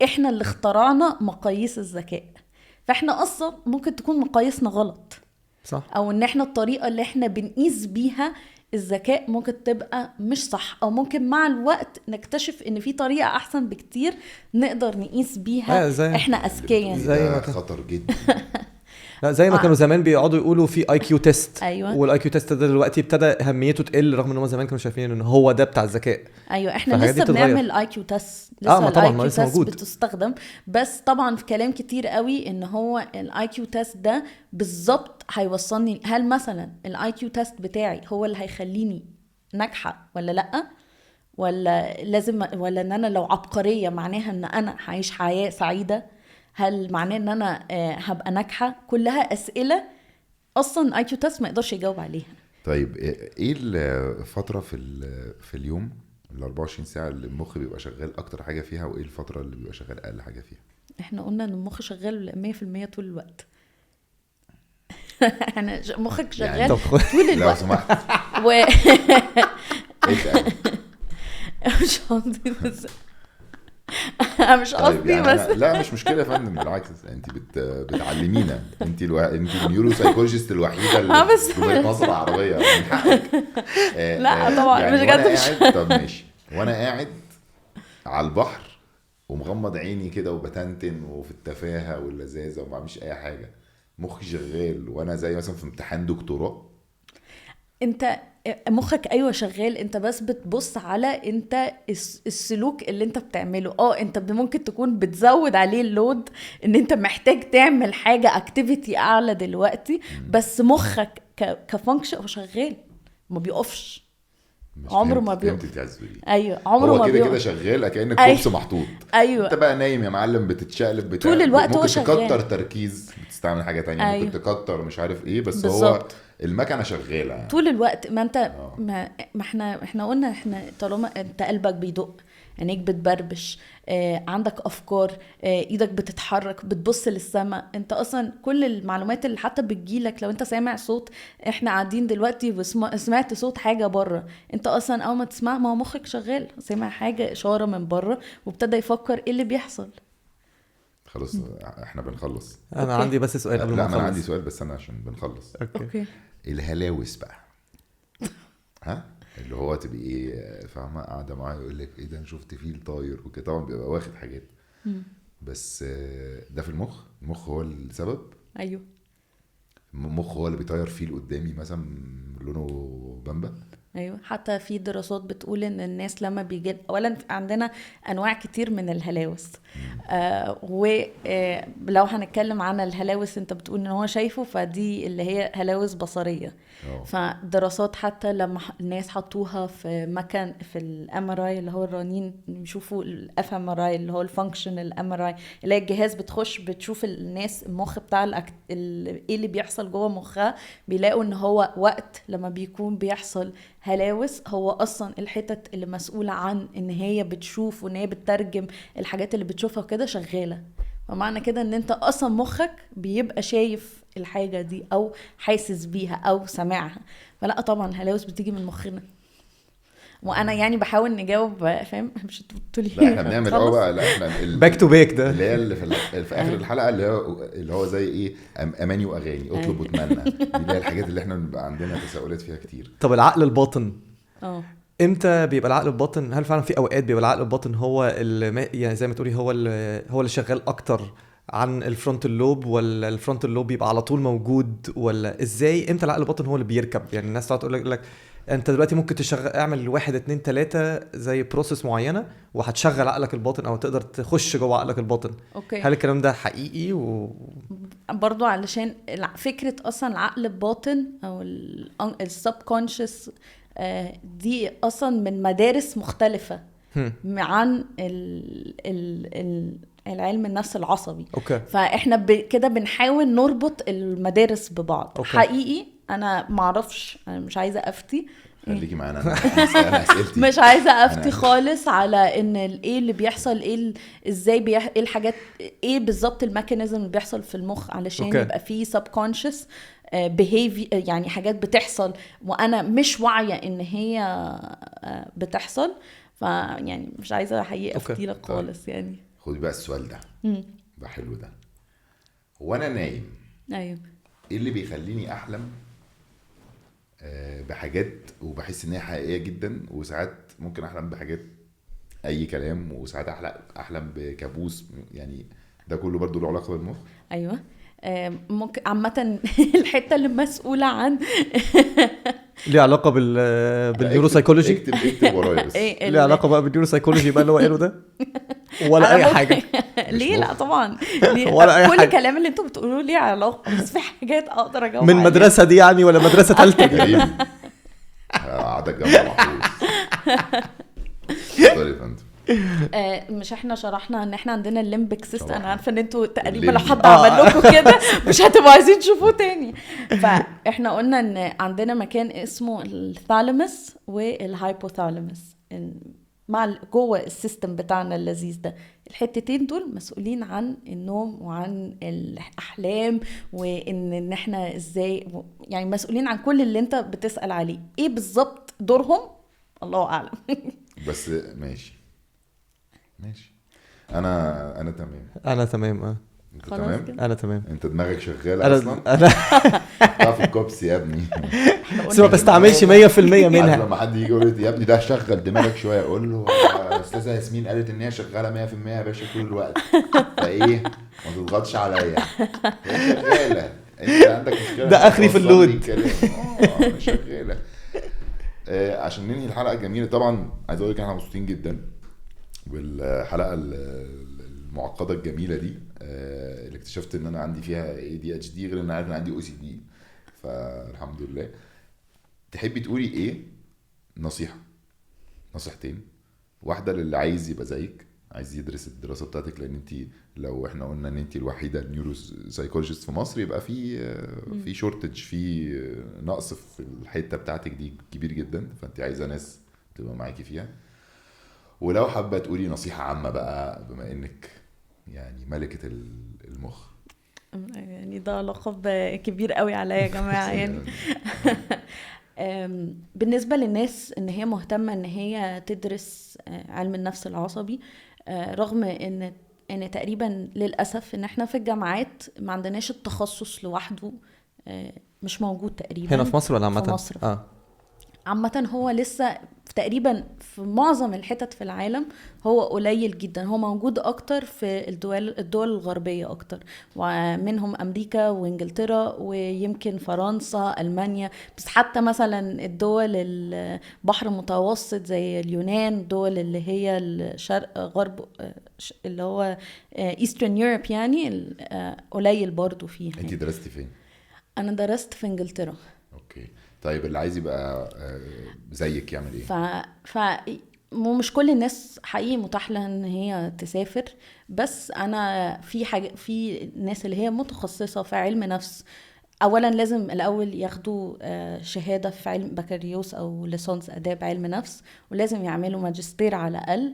احنا اللي اخترعنا مقاييس الذكاء، فاحنا اصلا ممكن تكون مقاييسنا غلط صح، او ان احنا الطريقة اللي احنا بنقيس بيها الذكاء ممكن تبقى مش صح، او ممكن مع الوقت نكتشف ان في طريقة احسن بكتير نقدر نقيس بيها احنا اذكياء. زي ما خطر جدا. لا زي ما كانوا زمان بيقعدوا يقولوا في اي كيو تيست. ايوه. والاي كيو تيست ده دلوقتي ابتدى اهميته تقل رغم ان هم زمان كانوا شايفين ان هو ده بتاع الذكاء. ايوه احنا لسه بنعمل اي كيو تيست، لسه الاي كيو تيست بتستخدم، بس طبعا في كلام كتير قوي ان هو الاي كيو تيست ده بالظبط هيوصلني. هل مثلا الاي كيو تيست بتاعي هو اللي هيخليني ناجحه ولا لا، ولا لازم، ولا ان انا لو عبقريه معناها ان انا هعيش حياه سعيده، هل معناه ان انا هبقى ناجحه؟ كلها اسئله اصلا اي كيو تيست ما يقدرش يجاوب عليها. طيب ايه الفتره في اليوم ال 24 ساعه اللي المخ بيبقى شغال اكتر حاجه فيها، وايه الفتره اللي بيبقى شغال اقل حاجه فيها؟ احنا قلنا ان المخ شغال 100% طول الوقت. انا مخك شغال يعني طول الوقت. لو سمحت مش قصدي بس مش قصدي يعني بس لا مش مشكله يا فندم، بالعكس انت بتعلمينا، انت النيورو سايكولوجيست الوحيده اللي في مصر العربيه من حقك. لا طبعا يعني مش قاعد. طب ماشي، وانا قاعد على البحر ومغمض عيني كده وبتنتن وفي التفاهه واللذاذه وما بعملش اي حاجه، مخي شغال وانا زي مثلا في امتحان دكتوراه. انت مخك ايوه شغال، انت بس بتبص على انت السلوك اللي انت بتعمله. انت ممكن تكون بتزود عليه اللود ان انت محتاج تعمل حاجه اكتيفيتي اعلى دلوقتي، بس مخك كفانكشن هو شغال ما بيقفش، عمره ما بيقف. ايوه عمره ما بيقف، هو كده شغال كأنك كوبس محطوط. ايوه انت بقى نايم يا معلم بتتشقلب طول الوقت، هو شغال. ممكن تكتر تركيز بتستعمل حاجه تانية. ممكن تكتر مش عارف ايه، بس بالزبط. هو المكنه شغاله يعني طول الوقت. ما انت ما احنا قلنا احنا طالما انت قلبك بيدق، عينيك بتبربش، عندك افكار، ايدك بتتحرك، بتبص للسماء، انت اصلا كل المعلومات اللي حتى بتجيلك لو انت سامع صوت، احنا قاعدين دلوقتي وسمعت صوت حاجه بره، انت اصلا اول ما تسمع ما هو مخك شغال، سمع حاجه اشاره من بره وابتدى يفكر ايه اللي بيحصل. خلاص احنا بنخلص. انا عندي بس سؤال قبل ما نخلص. لا انا عندي سؤال بس انا عشان بنخلص. اوكي. الهلاوس بقى ها اللي هو تبقى ايه فاهمه، قاعده معاه يقول لك ايه ده انا شفت فيل طاير وكده، طبعا بيبقى واخد حاجات بس ده في المخ هو السبب. ايوه المخ هو اللي بيطير فيل قدامي مثلا لونه بامبا. ايوه حتى في دراسات بتقول ان الناس لما بيجي اولا عندنا انواع كتير من الهلاوس، ولو هنتكلم عن الهلاوس انت بتقول ان هو شايفه، فدي اللي هي هلاوس بصريه. فدراسات حتى لما الناس حطوها في مكان في الMRI اللي هو الرنين، يشوفوا الFMRI اللي هو الفانكشن الMRI اللي هي الجهاز بتخش بتشوف الناس المخ بتاع ايه اللي بيحصل جوه مخها، بيلاقوا ان هو وقت لما بيكون بيحصل هلاوس هو اصلا الحتت اللي مسؤولة عن ان هي بتشوف وان هي بتترجم الحاجات اللي بتشوفها كده شغالة. فمعنى كده ان انت اصلا مخك بيبقى شايف الحاجة دي او حاسس بيها او سمعها. فلا طبعا الهلاوس بتيجي من مخنا، وانا يعني بحاول نجاوب فاهم مش تقولي لا احنا بنعمل بقى لا احنا باك تو باك ده اللي هي في اخر الحلقه اللي هو زي ايه اماني واغاني اطلب واتمنى، دي اللي هي الحاجات اللي احنا بنبقى عندنا تساؤلات فيها كتير. طب العقل الباطن امتى بيبقى العقل الباطن؟ هل فعلا في اوقات بيبقى العقل الباطن هو اللي يعني زي ما تقولي هو اللي شغال اكتر عن الفرونتال لوب، ولا الفرونتال لوب يبقى على طول موجود، ولا ازاي امتى العقل الباطن هو اللي بيركب؟ يعني الناس تقعد تقول لك انت دلوقتي ممكن اعمل 1 2 3 زي بروسيس معينه وهتشغل عقلك الباطن او تقدر تخش جوه عقلك الباطن. اوكي. هل الكلام ده حقيقي؟ برضو علشان فكرة اصلا العقل الباطن او السب كونشس دي اصلا من مدارس مختلفة عن العلم النفس العصبي. اوكي. فاحنا كده بنحاول نربط المدارس ببعض. أوكي. حقيقي انا معرفش، انا مش عايزة افتي، خليكي معانا انا اسئلتي مش عايزه افتي خالص على ان ايه اللي بيحصل، ايه ازاي ايه الحاجات، ايه بالظبط الميكانيزم اللي بيحصل في المخ علشان أوكي. يبقى فيه subconscious behavior، يعني حاجات بتحصل وانا مش واعيه ان هي بتحصل. فيعني مش عايزه حقيقه افتي لك خالص. يعني خدي بقى السؤال ده ده حلو ده. هو انا نايم ايوه ايه اللي بيخليني احلم بحاجات وبحس ان هي حقيقيه جدا، وساعات ممكن احلم بحاجات اي كلام، وساعات احلم بكابوس؟ يعني ده كله برضو له علاقه بالمخ؟ ايوه. ممكن عامه الحته اللي مسؤوله عن ليه علاقه بالنيوروسايكولوجي؟ اكتب ورايا بس. ليه علاقه بقى بالنيوروسايكولوجي بقى اللي هو قاله ده؟ ولا اي حاجه؟ ليه؟ لا طبعا ولا اي كل حاجه. الكلام اللي انتوا بتقولوه ليه علاقه، بس في حاجات اقدر اجاوب من عليها. مدرسه دي يعني ولا مدرسه ثالثه دي؟ غريب. قعدة جنب محفوظ. اتفضلي يا فندم. مش احنا شرحنا ان احنا عندنا الليمبك سيستم؟ طبعا. انا عارفه ان انتوا تقريبا الليمبي. لو حد عمل لكم كده مش هتبقوا عايزين تشوفوه تاني. فاحنا قلنا ان عندنا مكان اسمه الثالاموس والهايبوثالاموس مع جوه السيستم بتاعنا اللذيذ ده. الحتتين دول مسؤولين عن النوم وعن الاحلام، وان احنا ازاي، يعني مسؤولين عن كل اللي انت بتسأل عليه. ايه بالظبط دورهم الله اعلم. بس ماشي انا تمام. انا تمام. انت خلاص تمام كده. انا تمام. انت دماغك شغاله اصلا. انا في الكوبس يا ابني. بس ما بستعملش 100% منها. لما حد يجي يقول لي يا ابني ده شغل دماغك شويه، اقول له استاذه ياسمين قالت ان هي شغاله 100% يا باشا طول الوقت، فايه ما تضغطش عليا، هي شغاله، انت عندك مشكله ده اخري في اللود. شغاله. عشان ننهي الحلقه الجميله، طبعا عايز اقول لك احنا مبسوطين جدا بالحلقه المعقده الجميله دي، اللي اكتشفت ان انا عندي فيها ADHD غير ان عارف ان عندي OCD، فالحمد لله. تحبي تقولي ايه نصيحتين، واحده للي عايز يبقى زيك، عايز يدرس الدراسه بتاعتك، لان انت لو احنا قلنا ان انت الوحيده النيورو سايكولوجيست في مصر، يبقى في شورتج، في نقص في الحته بتاعتك دي كبير جدا، فانت عايزه ناس تبقى معاكي فيها. ولو حابه تقولي نصيحه عامه بقى، بما انك يعني ملكه المخ. يعني ده لقب كبير قوي عليا يا جماعه. يعني بالنسبه للناس ان هي مهتمه ان هي تدرس علم النفس العصبي، رغم ان تقريبا للاسف ان احنا في الجامعات ما عندناش التخصص لوحده، مش موجود تقريبا هنا في مصر ولا عامه؟ في مصر. عامة هو لسه تقريبا في معظم الحتت في العالم هو قليل جدا. هو موجود اكتر في الدول الغربية اكتر، ومنهم امريكا وانجلترا ويمكن فرنسا المانيا. بس حتى مثلا الدول البحر المتوسط زي اليونان، دول اللي هي الشرق غرب اللي هو ايسترن يوروب، يعني قليل برضو فيها. انتي درستي فين؟ انا درست في انجلترا. اوكي. طيب اللي عايز يبقى زيك يعمل ايه؟ مش كل الناس حقيقي متاح لها ان هي تسافر، بس انا في ناس اللي هي متخصصة في علم نفس. اولا لازم الاول ياخدوا شهادة في علم بكالوريوس او ليسانس اداب علم نفس، ولازم يعملوا ماجستير على الاقل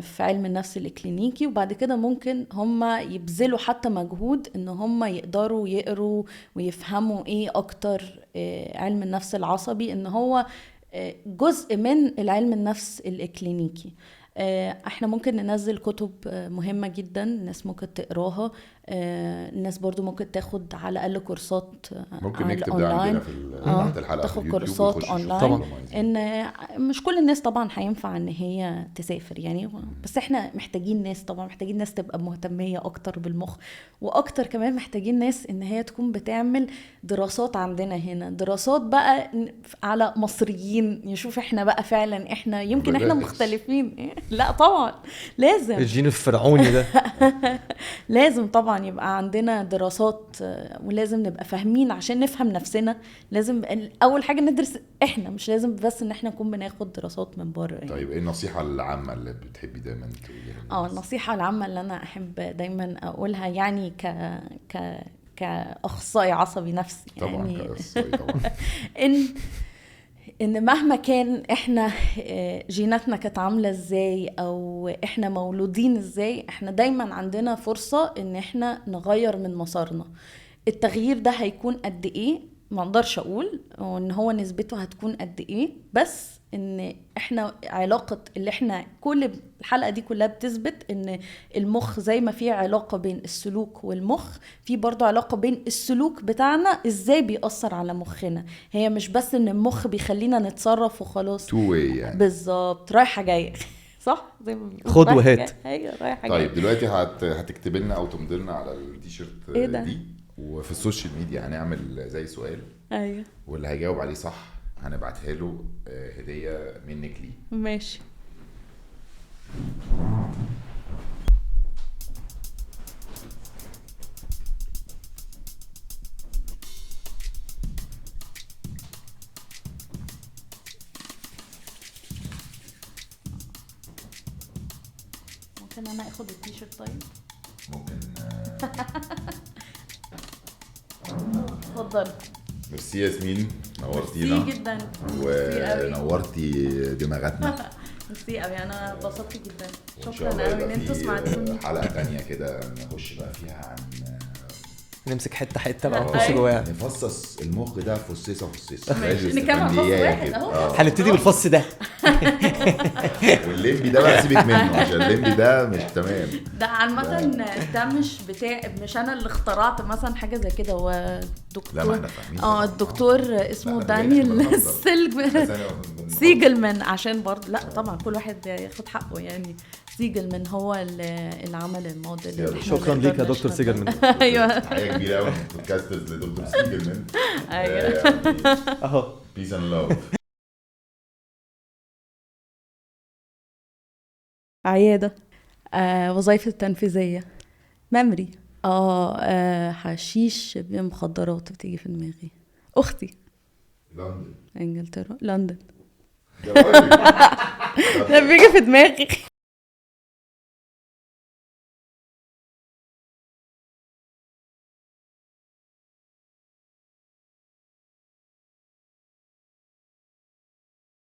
في علم النفس الإكلينيكي. وبعد كده ممكن هم يبذلوا حتى مجهود ان هم يقدروا يقروا ويفهموا ايه اكتر علم النفس العصبي، ان هو جزء من العلم النفس الإكلينيكي. احنا ممكن ننزل كتب مهمة جدا الناس ممكن تقراها. الناس برضو ممكن تاخد على الأقل كورسات ممكن على نكتب ده عندنا في تحت الحلقة تاخد في اليوتيوب كورسات ويخش يشوف اونلاين. اللي هم عايزينه. ان مش كل الناس طبعا هينفع ان هي تسافر يعني، بس احنا محتاجين ناس، طبعا محتاجين ناس تبقى مهتمية اكتر بالمخ، واكتر كمان محتاجين ناس ان هي تكون بتعمل دراسات عندنا هنا، دراسات بقى على مصريين، يشوف احنا بقى فعلا احنا يمكن احنا بلاش. مختلفين. لا طبعا لازم الجين الفرعوني ده. لازم طبعا يبقى عندنا دراسات، ولازم نبقى فاهمين عشان نفهم نفسنا. لازم اول حاجة ندرس احنا، مش لازم بس ان احنا نكون بناخد دراسات من بره يعني. طيب ايه النصيحة العامة اللي بتحبي دايما تقوليها للناس؟ النصيحة العامة اللي انا احب دايما اقولها يعني كأخصائي عصبي نفسي طبعا يعني كأخصائي طبعا. ان مهما كان احنا جيناتنا كانت عاملة ازاي او احنا مولودين ازاي، احنا دايما عندنا فرصة ان احنا نغير من مسارنا. التغيير ده هيكون قد ايه ما اقدرش اقول ان هو نسبته هتكون قد ايه، بس ان احنا علاقة اللي احنا كل الحلقة دي كلها بتثبت ان المخ زي ما فيه علاقة بين السلوك والمخ، في برضو علاقة بين السلوك بتاعنا ازاي بيأثر على مخنا. هي مش بس ان المخ بيخلينا نتصرف وخلاص، تو واي يعني. بالظبط، رايحة جاية صح زي ما بيقولوا، خد رايحة وهات. جاية، رايحة طيب جاية. دلوقتي هتكتب لنا او تمضي لنا على التيشيرت إيه ده؟ دي، وفي السوشيال ميديا هنعمل زي سؤال، ايوه واللي هيجاوب عليه صح هنبعتها له هدية منك ليه. ماشي. ممكن انا اخد التيشيرت طيب؟ ممكن. اتفضل. ميرسي ياسمين، نورتينا ميرسي جدا، ميرسي قوي، ونورتي دماغاتنا. ميرسي قوي، انا اتبسطت جدا. وإن شاء شكرا الله قوي يبقى ان انتوا في سمعتوني. حلقة تانية كده نخش بقى فيها عن نمسك حته حته بقى نخش جواها. نفصص المخ ده فصيصة فصيصة. ماشي، لازم نكمل فص استفنديات واحد كده. اهو. هنبتدي بالفص ده. والليمبي ده بقى سيبك منه عشان الليمبي ده مش تمام. ده عامة ده مش انا اللي اخترعت مثلا حاجة زي كده، هو لا ما دكتور احنا فاهمين. الدكتور اسمه لا، دانيال بس سيجلمان، عشان برضه لا طبعا كل واحد ياخد حقه يعني. سيجلمان هو اللي عمل الموديل اللي احنا شكرا ليك يا نقدر دكتور نشتغل. سيجلمان. ايوه حاجة كبيرة قوي بودكاسترز لدكتور سيجلمان. ايوه. اهو. بيس اند لاف. عيادة. وظيفة التنفيذية. ميموري. حشيش بمخدرات بتيجي في دماغي. اختي. لندن. انجلترا. لندن. يا راجل. ده بيجي في دماغي.